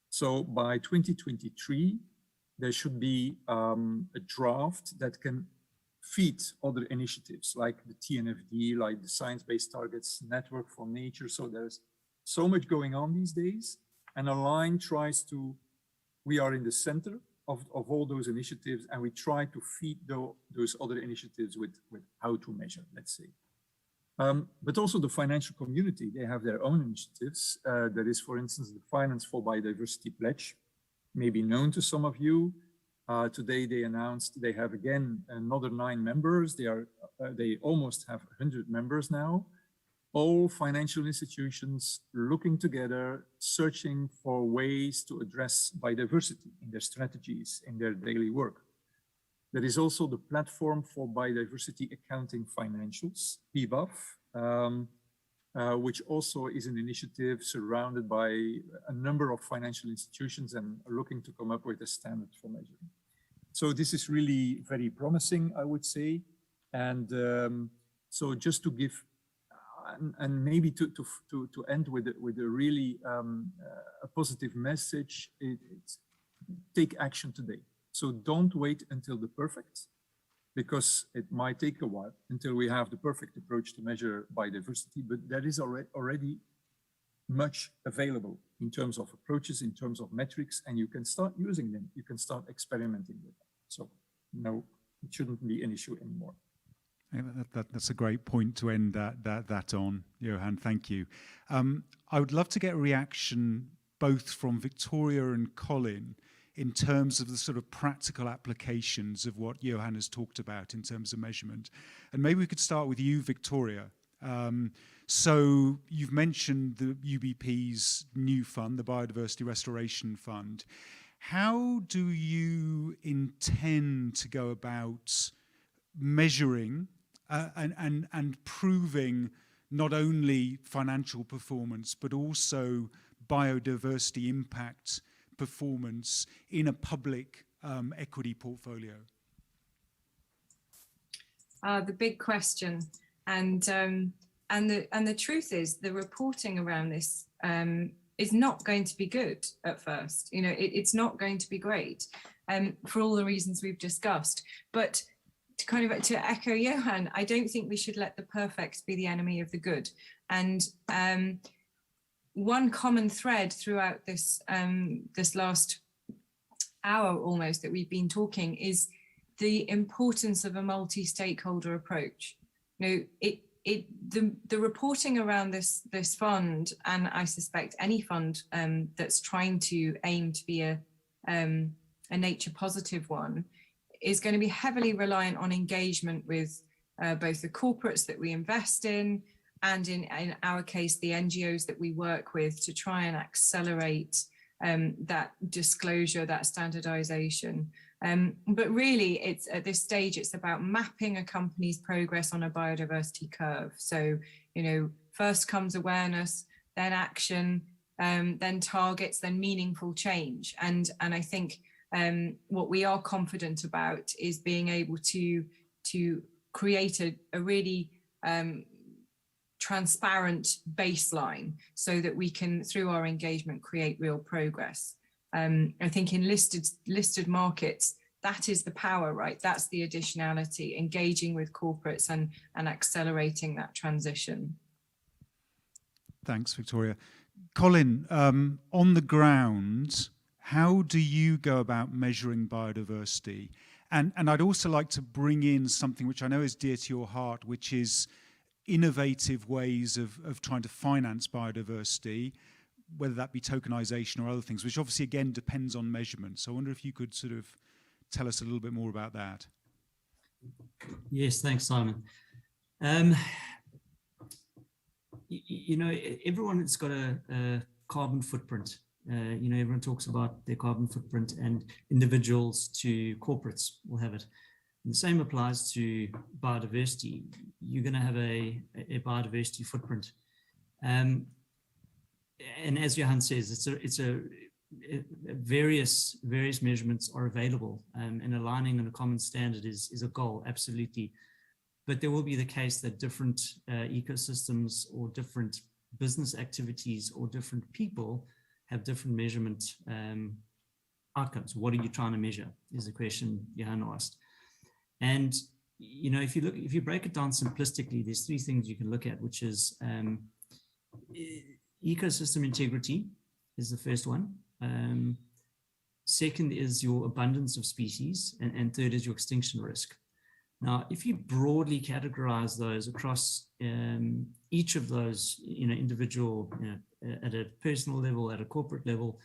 So by 2023, there should be a draft that can feed other initiatives like the TNFD, like the Science-Based Targets Network for Nature. So there's so much going on these days, and Align tries to, we are in the center of all those initiatives, and we try to feed those other initiatives with how to measure, let's say. But also the financial community, they have their own initiatives. There is, for instance, the Finance for Biodiversity Pledge, maybe known to some of you. Today they announced they have again another 9 members. They almost have 100 members now. all financial institutions looking together, searching for ways to address biodiversity in their strategies, in their daily work. There is also the platform for biodiversity accounting financials, PBAF, which also is an initiative surrounded by a number of financial institutions and are looking to come up with a standard for measuring. So this is really very promising, I would say. And so just to give, and maybe to end with a really a positive message, it's take action today. So don't wait until the perfect, because it might take a while until we have the perfect approach to measure biodiversity, but there is already much available in terms of approaches, in terms of metrics, and you can start using them. You can start experimenting with them. So no, it shouldn't be an issue anymore. That's a great point to end that on, Johan. Thank you. I would love to get a reaction both from Victoria and Colin in terms of the sort of practical applications of what Johan has talked about in terms of measurement. And maybe we could start with you, Victoria. So you've mentioned the UBP's new fund, the Biodiversity Restoration Fund. How do you intend to go about measuring and proving not only financial performance, but also biodiversity impact performance in a public equity portfolio? The big question, and the truth is, the reporting around this is not going to be good at first. You know, it's not going to be great, for all the reasons we've discussed. But to echo Johan, I don't think we should let the perfect be the enemy of the good. And one common thread throughout this this last hour almost that we've been talking is the importance of a multi-stakeholder approach. You know, the reporting around this fund, and I suspect any fund that's trying to aim to be a nature positive one, is going to be heavily reliant on engagement with both the corporates that we invest in, and in our case, the NGOs that we work with, to try and accelerate that disclosure, that standardization. But really, it's at this stage, it's about mapping a company's progress on a biodiversity curve. So, you know, first comes awareness, then action, then targets, then meaningful change. And I think what we are confident about is being able to create a really transparent baseline so that we can, through our engagement, create real progress. I think in listed markets, that is the power, right? That's the additionality, engaging with corporates and accelerating that transition. Thanks, Victoria. Colin, on the ground, how do you go about measuring biodiversity? And I'd also like to bring in something which I know is dear to your heart, which is innovative ways of trying to finance biodiversity, whether that be tokenization or other things, which obviously again depends on measurement. So I wonder if you could sort of tell us a little bit more about that. Yes, thanks, Simon. You know, everyone has got a carbon footprint. You know, everyone talks about their carbon footprint, and individuals to corporates will have it. And the same applies to biodiversity. You're going to have a biodiversity footprint. And as Johan says, various measurements are available, and aligning on a common standard is a goal, absolutely. But there will be the case that different ecosystems or different business activities or different people have different measurement outcomes. What are you trying to measure is the question Johan asked. And you know, if you break it down simplistically, there's three things you can look at, which is ecosystem integrity is the first one. Second is your abundance of species, and third is your extinction risk. Now, if you broadly categorize those across each of those, you know, individual, you know, at a personal level, at a corporate level,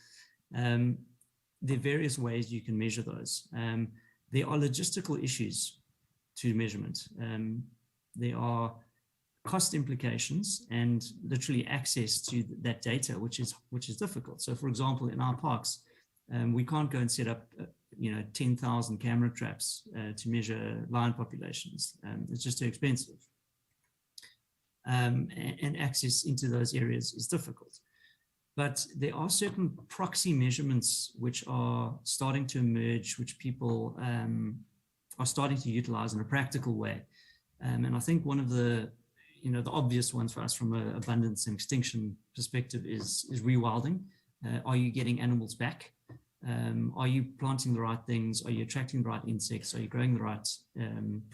there are various ways you can measure those. There are logistical issues to measurement. There are cost implications and literally access to that data, which is difficult. So, for example, in our parks, we can't go and set up 10,000 camera traps to measure lion populations. It's just too expensive. And access into those areas is difficult. But there are certain proxy measurements which are starting to emerge, which people are starting to utilize in a practical way. And I think one of the obvious ones for us from an abundance and extinction perspective is rewilding. Are you getting animals back? Are you planting the right things? Are you attracting the right insects? Are you growing the right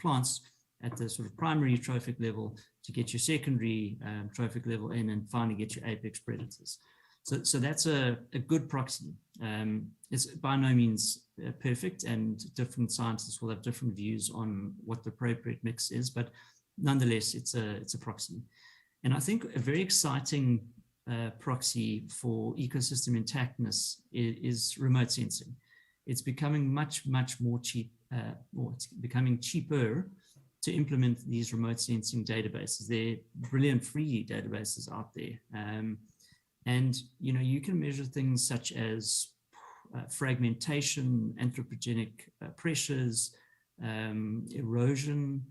plants at the sort of primary trophic level to get your secondary trophic level in and finally get your apex predators? So that's a good proxy. It's by no means perfect, and different scientists will have different views on what the appropriate mix is, but nonetheless, it's a proxy. And I think a very exciting proxy for ecosystem intactness is remote sensing. It's becoming much more cheap, or it's becoming cheaper to implement these remote sensing databases. There are brilliant free databases out there. And you can measure things such as fragmentation, anthropogenic pressures, erosion.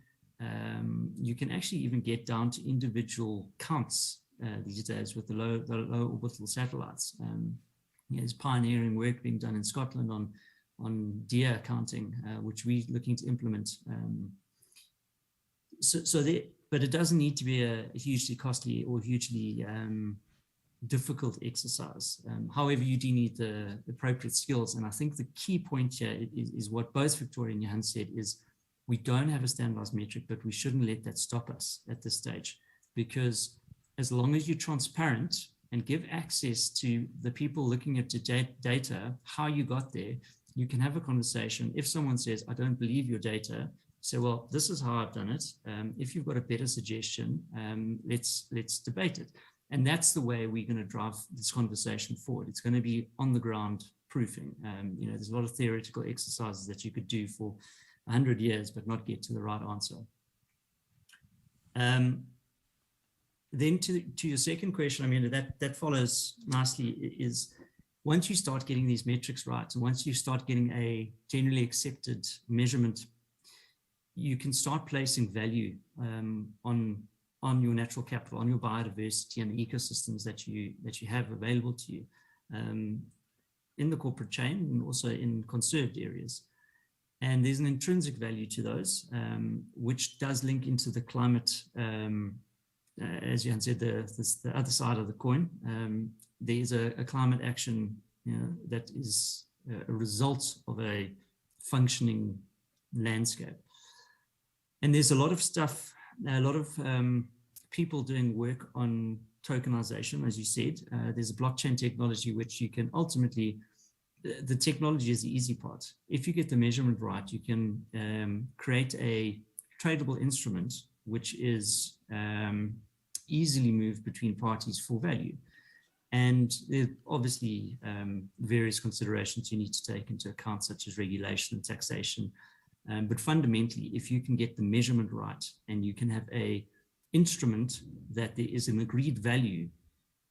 You can actually even get down to individual counts these days with the low orbital satellites. There's pioneering work being done in Scotland on deer counting, which we're looking to implement. But it doesn't need to be a hugely costly or hugely difficult exercise. However, you do need the appropriate skills. And I think the key point here is what both Victoria and Johan said is, we don't have a standardized metric, but we shouldn't let that stop us at this stage, because as long as you're transparent and give access to the people looking at the data, how you got there, you can have a conversation. If someone says, I don't believe your data, say, well, this is how I've done it. If you've got a better suggestion, let's debate it. And that's the way we're going to drive this conversation forward. It's going to be on the ground proofing. There's a lot of theoretical exercises that you could do for 100 years, but not get to the right answer. Then to your second question, that follows nicely, is once you start getting these metrics right, and once you start getting a generally accepted measurement, you can start placing value on your natural capital, on your biodiversity and the ecosystems that you have available to you in the corporate chain and also in conserved areas. And there's an intrinsic value to those, which does link into the climate, as Johan said, the other side of the coin. There's a climate action that is a result of a functioning landscape. And there's a lot of stuff, a lot of people doing work on tokenization, as you said. There's a blockchain technology which you can ultimately, the technology is the easy part. If you get the measurement right, you can create a tradable instrument which is easily moved between parties for value. And there are obviously various considerations you need to take into account, such as regulation and taxation. But fundamentally, if you can get the measurement right and you can have a instrument that there is an agreed value,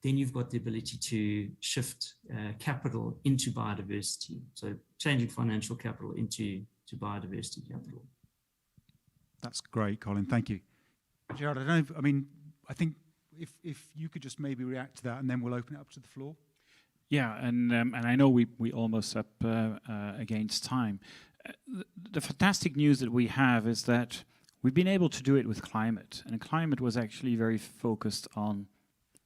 then you've got the ability to shift capital into biodiversity. So changing financial capital into biodiversity capital. That's great, Colin. Thank you. Gerard, I think if you could just maybe react to that, and then we'll open it up to the floor. Yeah, and I know we almost up against time. The fantastic news that we have is that we've been able to do it with climate, and climate was actually very focused on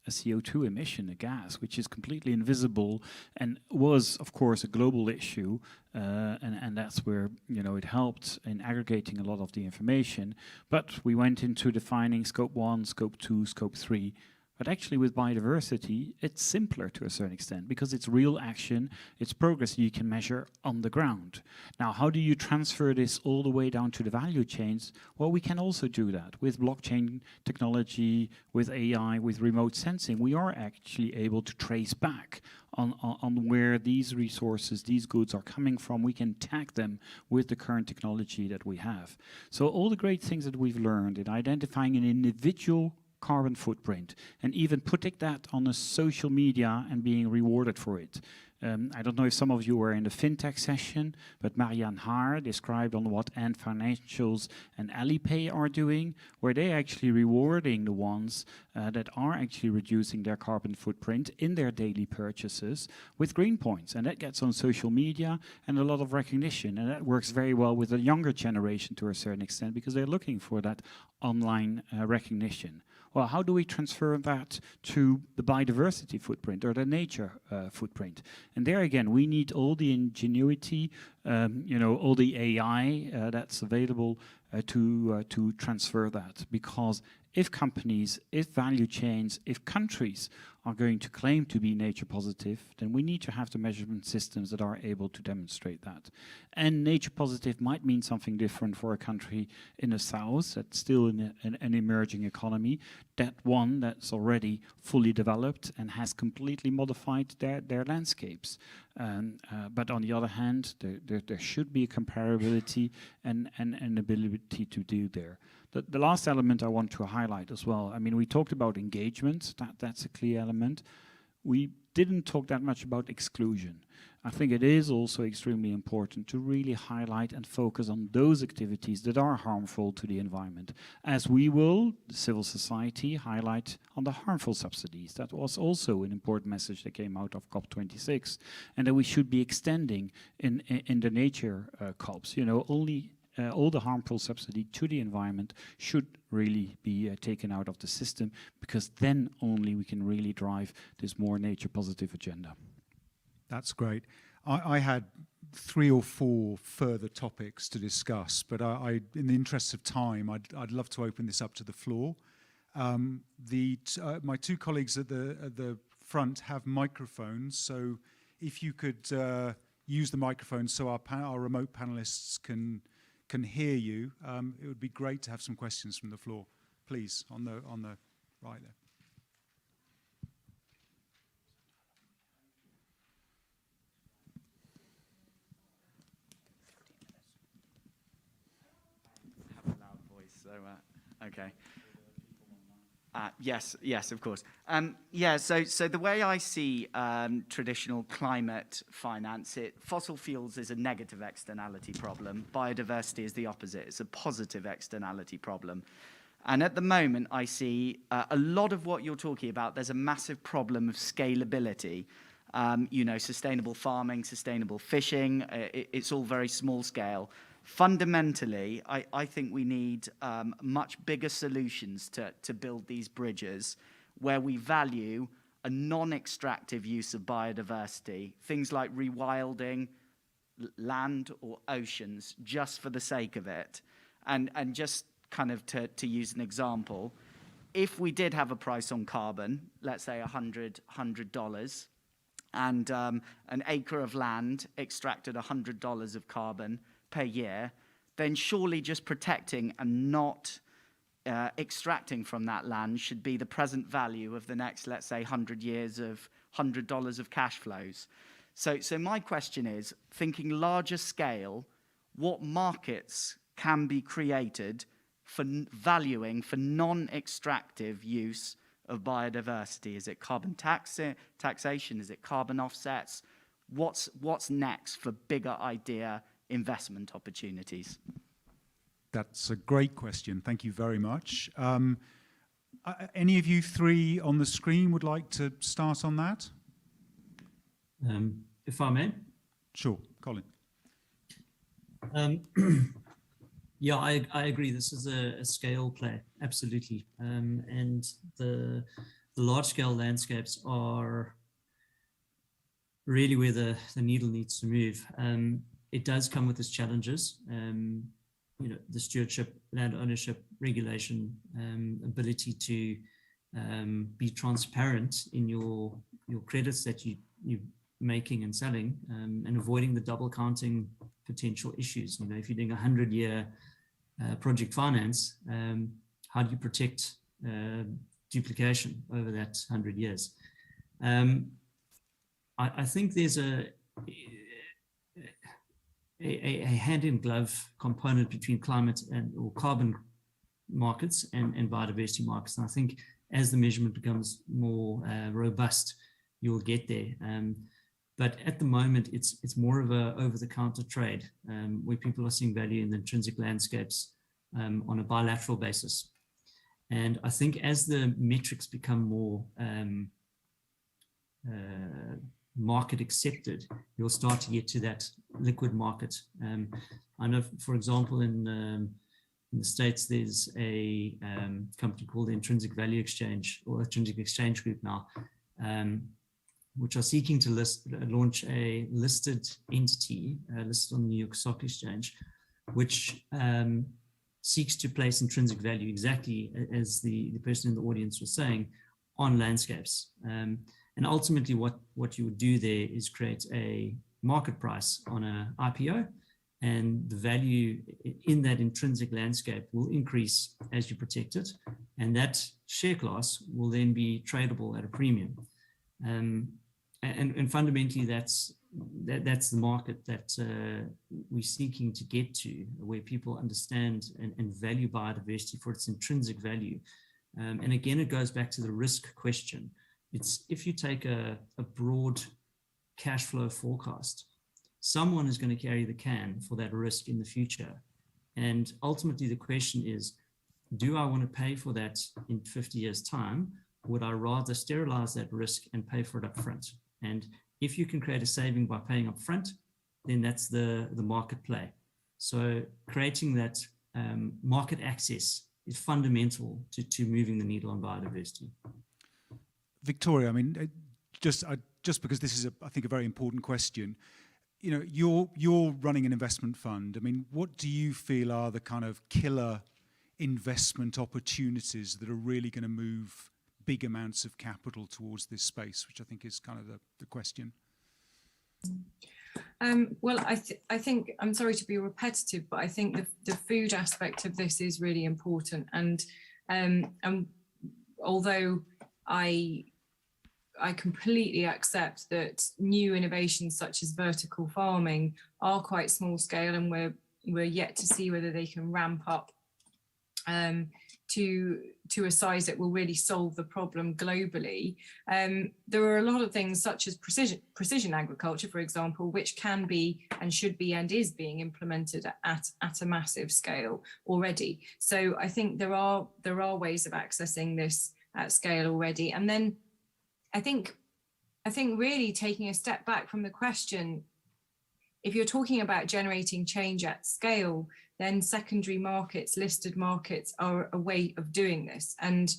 a CO2 emission, a gas, which is completely invisible and was, of course, a global issue, and that's where it helped in aggregating a lot of the information. But we went into defining scope 1, scope 2, scope 3. But actually with biodiversity, it's simpler to a certain extent because it's real action, it's progress you can measure on the ground. Now, how do you transfer this all the way down to the value chains? Well, we can also do that with blockchain technology, with AI, with remote sensing. We are actually able to trace back on where these resources, these goods are coming from. We can tag them with the current technology that we have. So all the great things that we've learned in identifying an individual carbon footprint and even putting that on a social media and being rewarded for it. I don't know if some of you were in the fintech session, but Marianne Haar described on what Ant Financials and Alipay are doing, where they're actually rewarding the ones that are actually reducing their carbon footprint in their daily purchases with green points. And that gets on social media and a lot of recognition. And that works very well with the younger generation to a certain extent because they're looking for that online recognition. Well, how do we transfer that to the biodiversity footprint or the nature footprint? And there again, we need all the ingenuity, all the AI that's available to transfer that. Because if companies, if value chains, if countries are going to claim to be nature positive, then we need to have the measurement systems that are able to demonstrate that. And nature positive might mean something different for a country in the south that's still in an emerging economy, that one that's already fully developed and has completely modified their landscapes. But on the other hand, there should be a comparability and an ability to do there. The last element I want to highlight as well, I mean, we talked about engagement, that's a clear element. We didn't talk that much about exclusion. I think it is also extremely important to really highlight and focus on those activities that are harmful to the environment, as we will, the civil society, highlight on the harmful subsidies. That was also an important message that came out of COP26, and that we should be extending in the nature COPs. Only all the harmful subsidy to the environment should really be taken out of the system, because then only we can really drive this more nature positive agenda. That's great. I had 3 or 4 further topics to discuss, but in the interest of time, I'd love to open this up to the floor. My 2 colleagues at the front have microphones, so if you could use the microphone so our remote panelists can hear you, it would be great to have some questions from the floor. Please, on the right there. Have a loud voice, so okay. Yes, of course. So the way I see traditional climate finance, fossil fuels is a negative externality problem. Biodiversity is the opposite. It's a positive externality problem. And at the moment, I see a lot of what you're talking about, there's a massive problem of scalability. Sustainable farming, sustainable fishing, it's all very small scale. Fundamentally, I think we need much bigger solutions to build these bridges where we value a non-extractive use of biodiversity, things like rewilding land or oceans just for the sake of it. And just kind of to use an example, if we did have a price on carbon, let's say $100, and an acre of land extracted $100 of carbon per year, then surely just protecting and not extracting from that land should be the present value of the next, let's say, 100 years of $100 of cash flows. So my question is, thinking larger scale, what markets can be created for valuing for non-extractive use of biodiversity? Is it carbon taxation? Is it carbon offsets? What's next for bigger idea investment opportunities? That's a great question. Thank you very much. Any of you 3 on the screen would like to start on that? If I may. Sure, Colin. Yeah, I agree. This is a scale play, absolutely. And the large-scale landscapes are really where the needle needs to move. It does come with its challenges, the stewardship, land ownership, regulation, ability to be transparent in your credits that you're making and selling, and avoiding the double counting potential issues. You know, if you're doing a 100-year project finance, how do you protect duplication over that 100 years? I think there's a hand-in-glove component between climate or carbon markets and biodiversity markets. And I think as the measurement becomes more robust, you'll get there. But at the moment, it's more of a over-the-counter trade where people are seeing value in the intrinsic landscapes on a bilateral basis. And I think as the metrics become more market accepted, you'll start to get to that liquid market. I know, for example, in the States, there's a company called the Intrinsic Value Exchange, or Intrinsic Exchange Group now, which are seeking to launch a listed entity, listed on the New York Stock Exchange, which seeks to place intrinsic value, exactly as the person in the audience was saying, on landscapes. And ultimately what you would do there is create a market price on an IPO, and the value in that intrinsic landscape will increase as you protect it. And that share class will then be tradable at a premium. And fundamentally, that's the market that we're seeking to get to, where people understand and value biodiversity for its intrinsic value. And again, it goes back to the risk question. It's if you take a broad cash flow forecast, someone is going to carry the can for that risk in the future. And ultimately, the question is, do I want to pay for that in 50 years' time? Would I rather sterilize that risk and pay for it up front? And if you can create a saving by paying up front, then that's the market play. So creating that market access is fundamental to moving the needle on biodiversity. Victoria, I mean, just because this is, I think, a very important question. You know, you're running an investment fund. I mean, what do you feel are the kind of killer investment opportunities that are really going to move big amounts of capital towards this space, which I think is kind of the question? Well, I think, I'm sorry to be repetitive, but I think the food aspect of this is really important. And although I completely accept that new innovations such as vertical farming are quite small scale, and we're yet to see whether they can ramp up to a size that will really solve the problem globally. There are a lot of things such as precision agriculture, for example, which can be and should be and is being implemented at a massive scale already. So I think there are ways of accessing this at scale already. And then I think really taking a step back from the question, if you're talking about generating change at scale, then secondary markets, listed markets are a way of doing this. And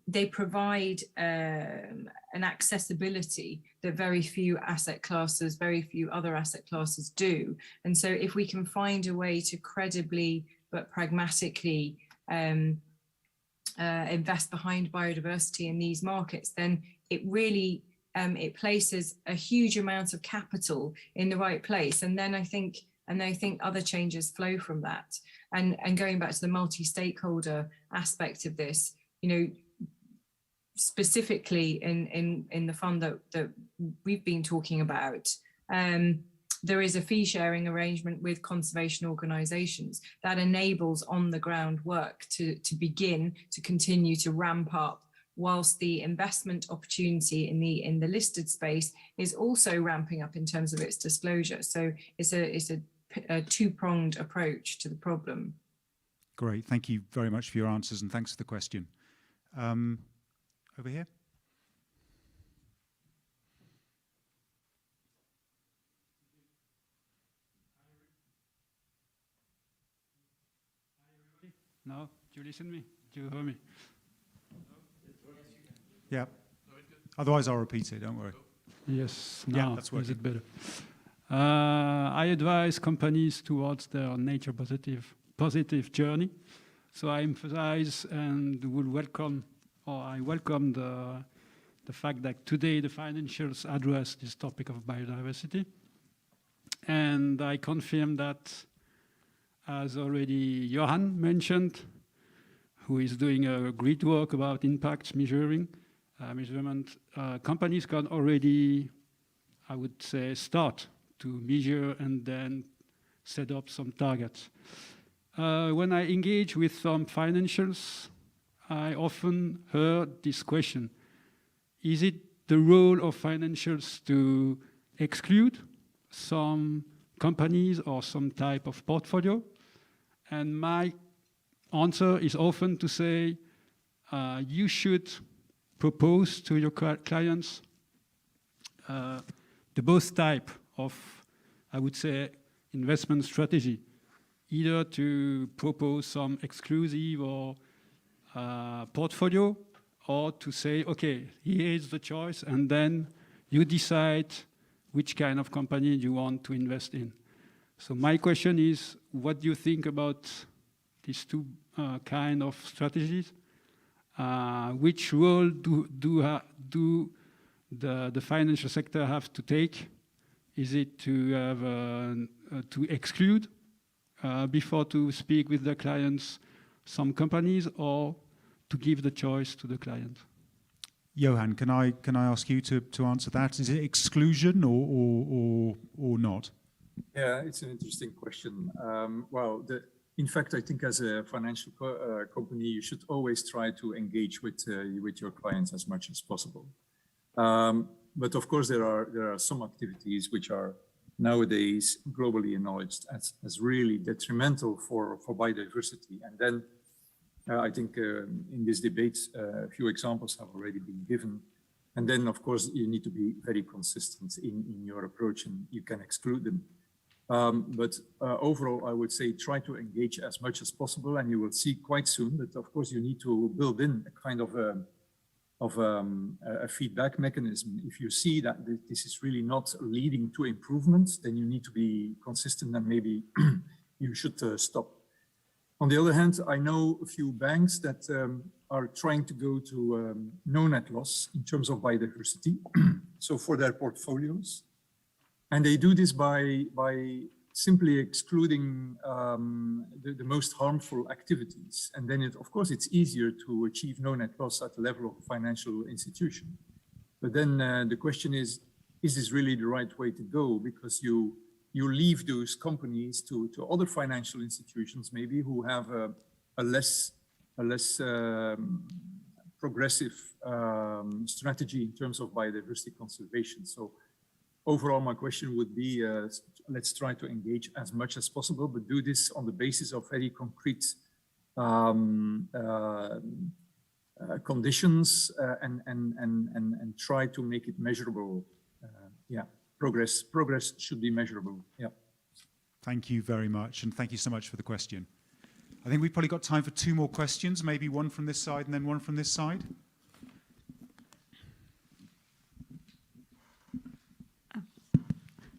they provide an accessibility that very few other asset classes do. And so if we can find a way to credibly but pragmatically invest behind biodiversity in these markets, then it really it places a huge amount of capital in the right place. And then I think other changes flow from that. And going back to the multi-stakeholder aspect of this, you know, specifically in the fund that we've been talking about, there is a fee sharing arrangement with conservation organizations that enables on the ground work to begin to continue to ramp up, whilst the investment opportunity in the listed space is also ramping up in terms of its disclosure. So it's a two-pronged approach to the problem. Great, thank you very much for your answers, and thanks for the question. Over here. No, do you listen to me? Do you hear me? Yeah. Otherwise, I'll repeat it. Don't worry. Yes. Yeah, Now that's is working. it better? I advise companies towards their nature positive journey. So I emphasize and will welcome, or I welcome the fact that today the financials address this topic of biodiversity. And I confirm that, as already Johan mentioned, who is doing a great work about impact measuring, measurement, companies can already, I would say, start to measure and then set up some targets. When I engage with some financials, I often heard this question: is it the role of financials to exclude some companies or some type of portfolio? And my answer is often to say, you should propose to your clients the both type of, I would say, investment strategy, either to propose some exclusive or portfolio, or to say, okay, here is the choice, and then you decide which kind of company you want to invest in. So my question is, what do you think about these two kind of strategies? Which role do the financial sector have to take? Is it to have to exclude before to speak with the clients some companies, or to give the choice to the client? Johan, can I ask you to answer that? Is it exclusion or not? Yeah, it's an interesting question. Well, in fact, I think as a financial company, you should always try to engage with your clients as much as possible. But of course, there are some activities which are nowadays globally acknowledged as really detrimental for biodiversity. And then I think in this debate, a few examples have already been given. And then, of course, you need to be very consistent in your approach, and you can exclude them. But overall, I would say try to engage as much as possible, and you will see quite soon that, of course, you need to build in a kind of a feedback mechanism. If you see that this is really not leading to improvements, then you need to be consistent, and maybe you should stop. On the other hand, I know a few banks that are trying to go to no net loss in terms of biodiversity, so for their portfolios. And they do this by simply excluding the most harmful activities. And then, of course, it's easier to achieve no net loss at the level of a financial institution. But then the question is this really the right way to go? Because you leave those companies to other financial institutions, maybe, who have a less progressive strategy in terms of biodiversity conservation. So overall, my question would be, let's try to engage as much as possible, but do this on the basis of very concrete conditions and try to make it measurable. Yeah, progress should be measurable. Yeah. Thank you very much, and thank you so much for the question. I think we've probably got time for two more questions, maybe one from this side and then one from this side.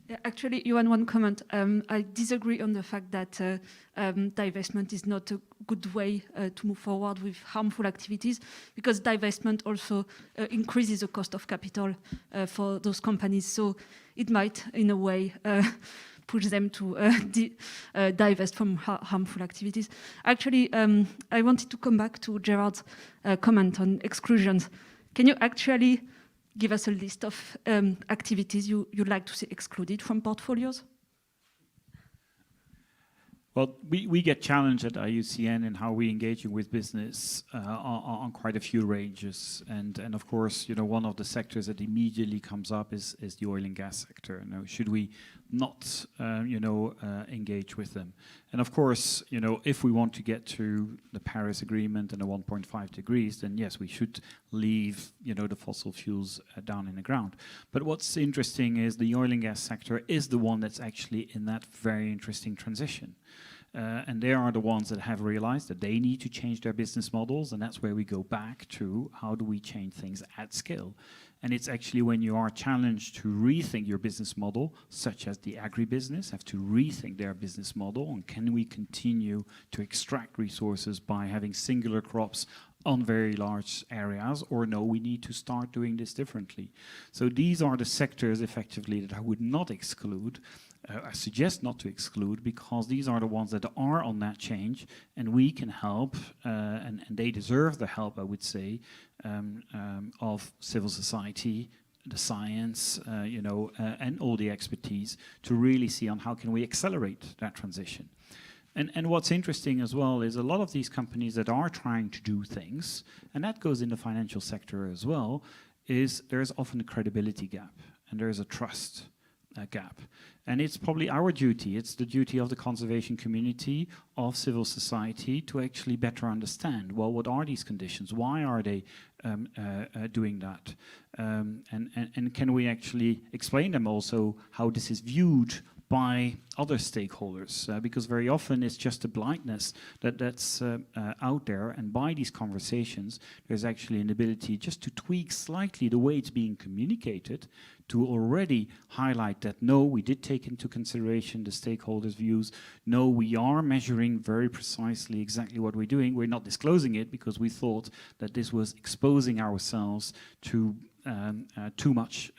Yeah, actually, Johan, one comment. I disagree on the fact that divestment is not a good way to move forward with harmful activities, because divestment also increases the cost of capital for those companies. So it might, in a way, push them to divest from harmful activities. Actually, I wanted to come back to Gerard's comment on exclusions. Can you actually give us a list of activities you'd like to see excluded from portfolios? Well, we get challenged at IUCN in how we engaging with business on quite a few ranges, and of course, one of the sectors that immediately comes up is the oil and gas sector. Now, should we not, engage with them? And of course, if we want to get to the Paris Agreement and the 1.5 degrees, then yes, we should leave, the fossil fuels down in the ground. But what's interesting is the oil and gas sector is the one that's actually in that very interesting transition. And they are the ones that have realized that they need to change their business models, and that's where we go back to how do we change things at scale. And it's actually when you are challenged to rethink your business model, such as the agribusiness have to rethink their business model, and can we continue to extract resources by having singular crops on very large areas, or no, we need to start doing this differently. So these are the sectors effectively that I would not exclude. I suggest not to exclude, because these are the ones that are on that change, and we can help, and they deserve the help, I would say, of civil society, the science, and all the expertise to really see on how can we accelerate that transition. And what's interesting as well is a lot of these companies that are trying to do things, and that goes in the financial sector as well, is there's often a credibility gap and there's a trust gap. And it's probably our duty, it's the duty of the conservation community, of civil society, to actually better understand, well, what are these conditions? Why are they doing that? And can we actually explain them also how this is viewed by other stakeholders, because very often it's just a blindness that's out there, and by these conversations there's actually an ability just to tweak slightly the way it's being communicated to already highlight that, no, we did take into consideration the stakeholders' views, no, we are measuring very precisely exactly what we're doing, we're not disclosing it because we thought that this was exposing ourselves to too much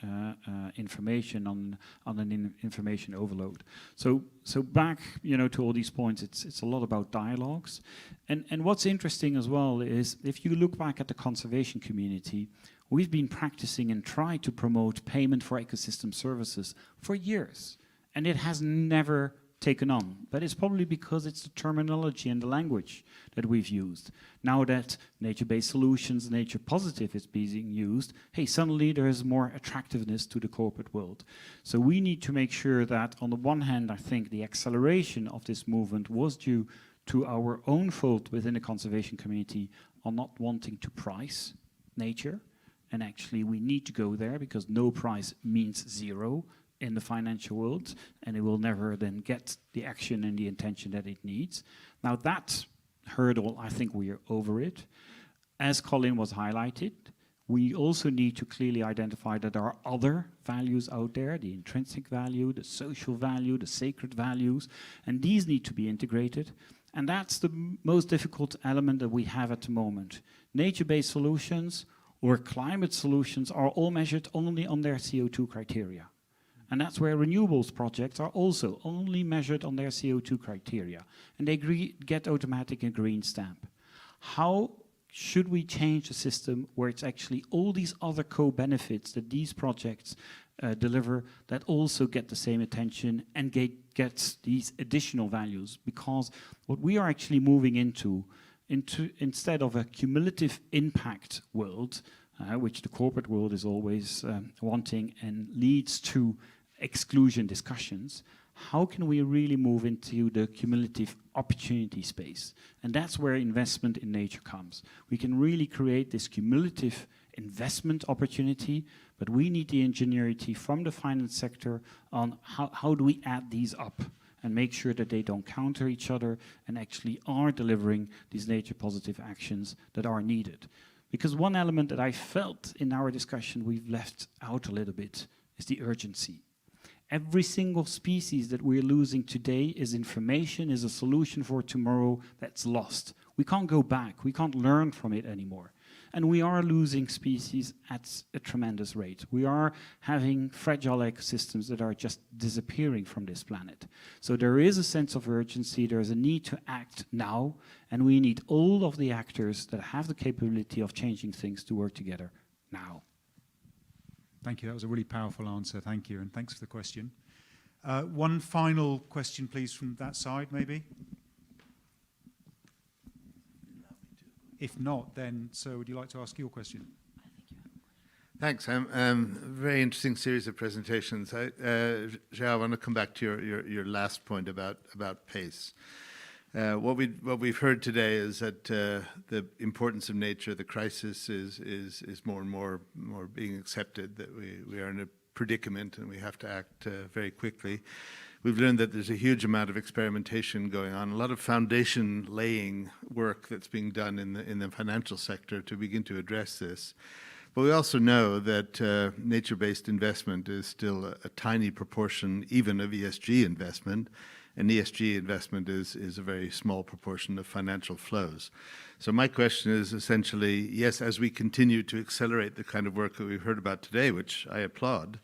information on an information overload. So back, to all these points, it's a lot about dialogues. And what's interesting as well is if you look back at the conservation community, we've been practicing and tried to promote payment for ecosystem services for years, and it has never taken on. But it's probably because it's the terminology and the language that we've used. Now that nature-based solutions, nature positive is being used, hey, suddenly there is more attractiveness to the corporate world. So we need to make sure that on the one hand, I think the acceleration of this movement was due to our own fault within the conservation community on not wanting to price nature. And actually we need to go there, because no price means zero in the financial world, and it will never then get the action and the intention that it needs. Now that hurdle, I think we are over it. As Colin was highlighted, we also need to clearly identify that there are other values out there, the intrinsic value, the social value, the sacred values, and these need to be integrated. And that's the most difficult element that we have at the moment. Nature-based solutions or climate solutions are all measured only on their CO2 criteria. And that's where renewables projects are also only measured on their CO2 criteria. And they get automatic a green stamp. How should we change the system where it's actually all these other co-benefits that these projects deliver that also get the same attention and gets these additional values? Because what we are actually moving into instead of a cumulative impact world, which the corporate world is always wanting and leads to exclusion discussions, how can we really move into the cumulative opportunity space? And that's where investment in nature comes. We can really create this cumulative investment opportunity, but we need the ingenuity from the finance sector on how do we add these up and make sure that they don't counter each other and actually are delivering these nature positive actions that are needed. Because one element that I felt in our discussion we've left out a little bit is the urgency. Every single species that we're losing today is information, is a solution for tomorrow that's lost. We can't go back, we can't learn from it anymore. And we are losing species at a tremendous rate. We are having fragile ecosystems that are just disappearing from this planet. So there is a sense of urgency, there is a need to act now, and we need all of the actors that have the capability of changing things to work together now. Thank you. That was a really powerful answer. Thank you. And thanks for the question. One final question, please, from that side, maybe. If not, then, sir, would you like to ask your question? Thanks. Very interesting series of presentations. Johan, I want to come back to your last point about pace. What we've heard today is that the importance of nature, the crisis is more and more being accepted, that we are in a predicament and we have to act very quickly. We've learned that there's a huge amount of experimentation going on, a lot of foundation laying work that's being done in the financial sector to begin to address this. But we also know that nature-based investment is still a tiny proportion even of ESG investment, and ESG investment is a very small proportion of financial flows. So my question is essentially, yes, as we continue to accelerate the kind of work that we've heard about today, which I applaud,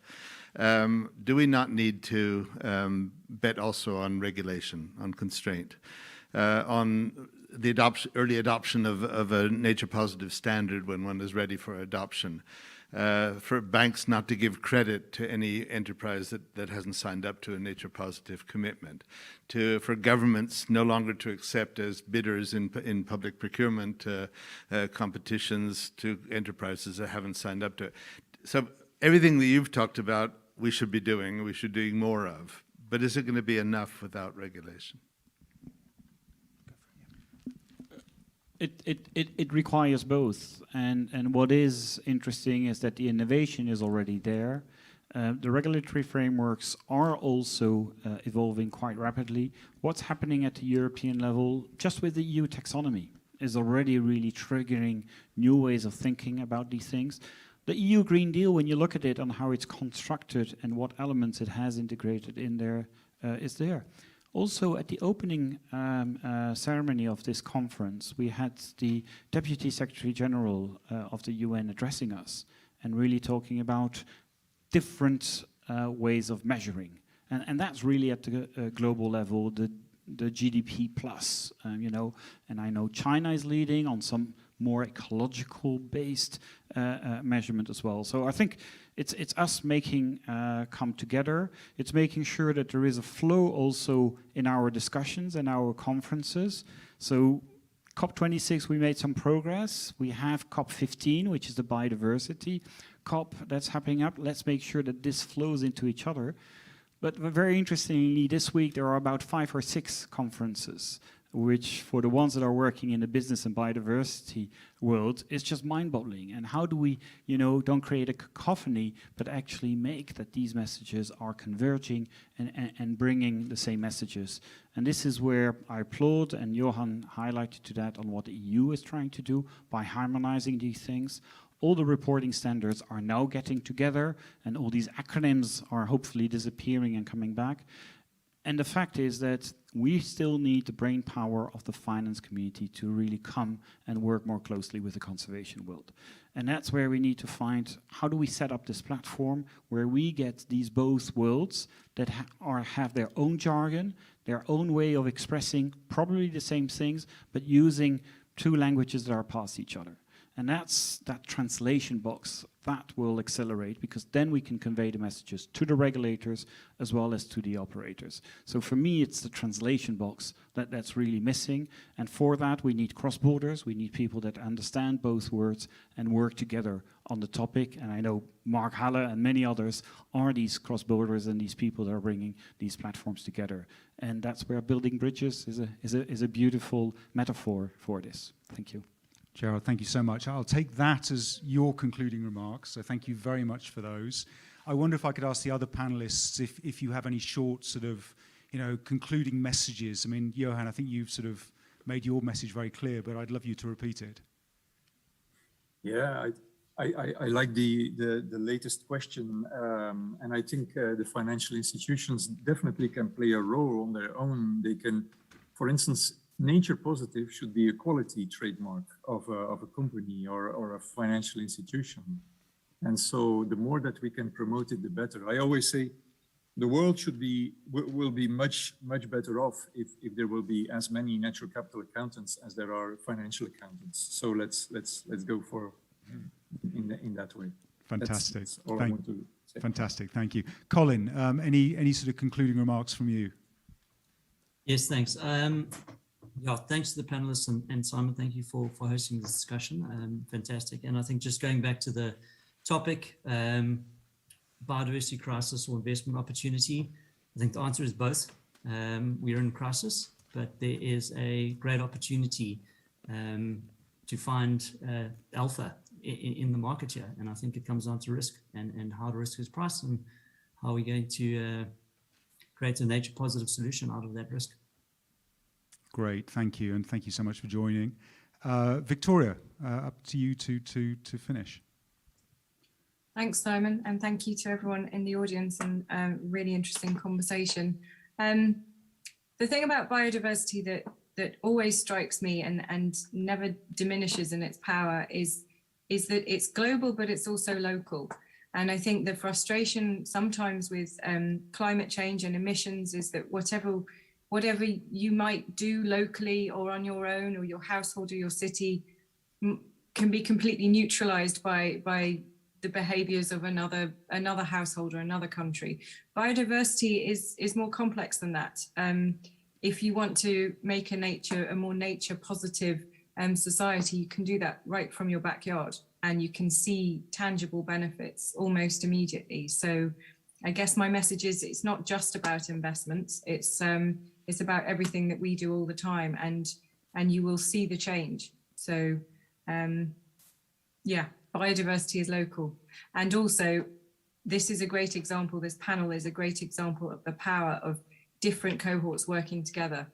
do we not need to bet also on regulation, on constraint, on the early adoption of a nature positive standard when one is ready for adoption, for banks not to give credit to any enterprise that hasn't signed up to a nature positive commitment, for governments no longer to accept as bidders in public procurement competitions to enterprises that haven't signed up to it. So everything that you've talked about, we should be doing more of. But is it going to be enough without regulation? It requires both, and what is interesting is that the innovation is already there. The regulatory frameworks are also evolving quite rapidly. What's happening at the European level, just with the EU taxonomy, is already really triggering new ways of thinking about these things. The EU Green Deal, when you look at it on how it's constructed and what elements it has integrated in there, is there. Also, at the opening ceremony of this conference, we had the Deputy Secretary General of the UN addressing us and really talking about different ways of measuring. And that's really at the global level, the GDP plus, you know, and I know China is leading on some more ecological-based measurement as well. So I think it's us making come together. It's making sure that there is a flow also in our discussions and our conferences. So COP26, we made some progress. We have COP15, which is the biodiversity COP that's happening up. Let's make sure that this flows into each other. But very interestingly, this week there are about 5 or 6 conferences, which for the ones that are working in the business and biodiversity world is just mind-boggling. And how do we, you know, don't create a cacophony, but actually make that these messages are converging and bringing the same messages. And this is where I applaud, and Johan highlighted to that on what the EU is trying to do by harmonizing these things. All the reporting standards are now getting together, and all these acronyms are hopefully disappearing and coming back. And the fact is that we still need the brain power of the finance community to really come and work more closely with the conservation world. And that's where we need to find, how do we set up this platform where we get these both worlds that have their own jargon, their own way of expressing probably the same things, but using 2 languages that are past each other. And that's that translation box that will accelerate, because then we can convey the messages to the regulators as well as to the operators. So for me, it's the translation box that's really missing. And for that, we need cross-borders. We need people that understand both words and work together on the topic. And I know Mark Halle and many others are these cross-borders and these people that are bringing these platforms together. And that's where building bridges is a beautiful metaphor for this. Thank you. Gerald, thank you so much. I'll take that as your concluding remarks, so thank you very much for those. I wonder if I could ask the other panelists if you have any short sort of, you know, concluding messages. I mean, Johan, I think you've sort of made your message very clear, but I'd love you to repeat it. Yeah, I like the latest question, and I think the financial institutions definitely can play a role on their own. They can, for instance, nature positive should be a quality trademark of a company or a financial institution. And so the more that we can promote it, the better. I always say the world will be much better off if there will be as many natural capital accountants as there are financial accountants. So let's go for in that way. Fantastic. That's all I want to say. Fantastic. Thank you. Colin, any sort of concluding remarks from you? Yes, thanks. Yeah, thanks to the panelists and Simon, thank you for hosting this discussion. Fantastic. And I think just going back to the topic, biodiversity crisis or investment opportunity, I think the answer is both. We are in crisis, but there is a great opportunity to find alpha in the market here. And I think it comes down to risk and how the risk is priced and how we're going to create a nature positive solution out of that risk. Great, thank you, and thank you so much for joining. Victoria, up to you to finish. Thanks, Simon, and thank you to everyone in the audience, and really interesting conversation. The thing about biodiversity that always strikes me and never diminishes in its power is that it's global, but it's also local. And I think the frustration sometimes with climate change and emissions is that whatever you might do locally or on your own, or your household or your city, can be completely neutralized by the behaviors of another household or another country. Biodiversity is more complex than that. If you want to make a more nature positive society, you can do that right from your backyard, and you can see tangible benefits almost immediately. So I guess my message is, it's not just about investments. It's about everything that we do all the time, and you will see the change. So yeah, biodiversity is local. And also, this is a great example, this panel is a great example of the power of different cohorts working together.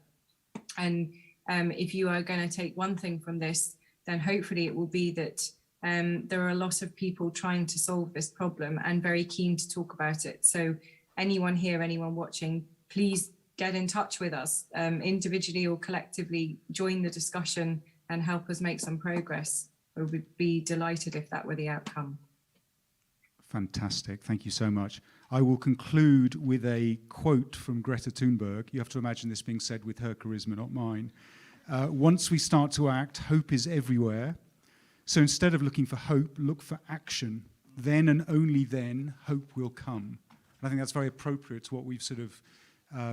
And if you are going to take one thing from this, then hopefully it will be that there are a lot of people trying to solve this problem and very keen to talk about it. So anyone here, anyone watching, please get in touch with us individually or collectively, join the discussion and help us make some progress. We would be delighted if that were the outcome. Fantastic. Thank you so much. I will conclude with a quote from Greta Thunberg. You have to imagine this being said with her charisma, not mine. Once we start to act, hope is everywhere. So instead of looking for hope, look for action. Then and only then, hope will come. And I think that's very appropriate to what we've sort of,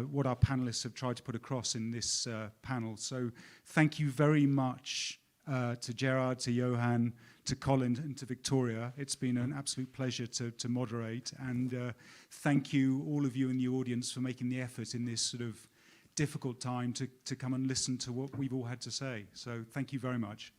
what our panelists have tried to put across in this panel. So thank you very much to Gerard, to Johan, to Colin, and to Victoria. It's been an absolute pleasure to moderate. And thank you, all of you in the audience, for making the effort in this sort of difficult time to come and listen to what we've all had to say. So thank you very much.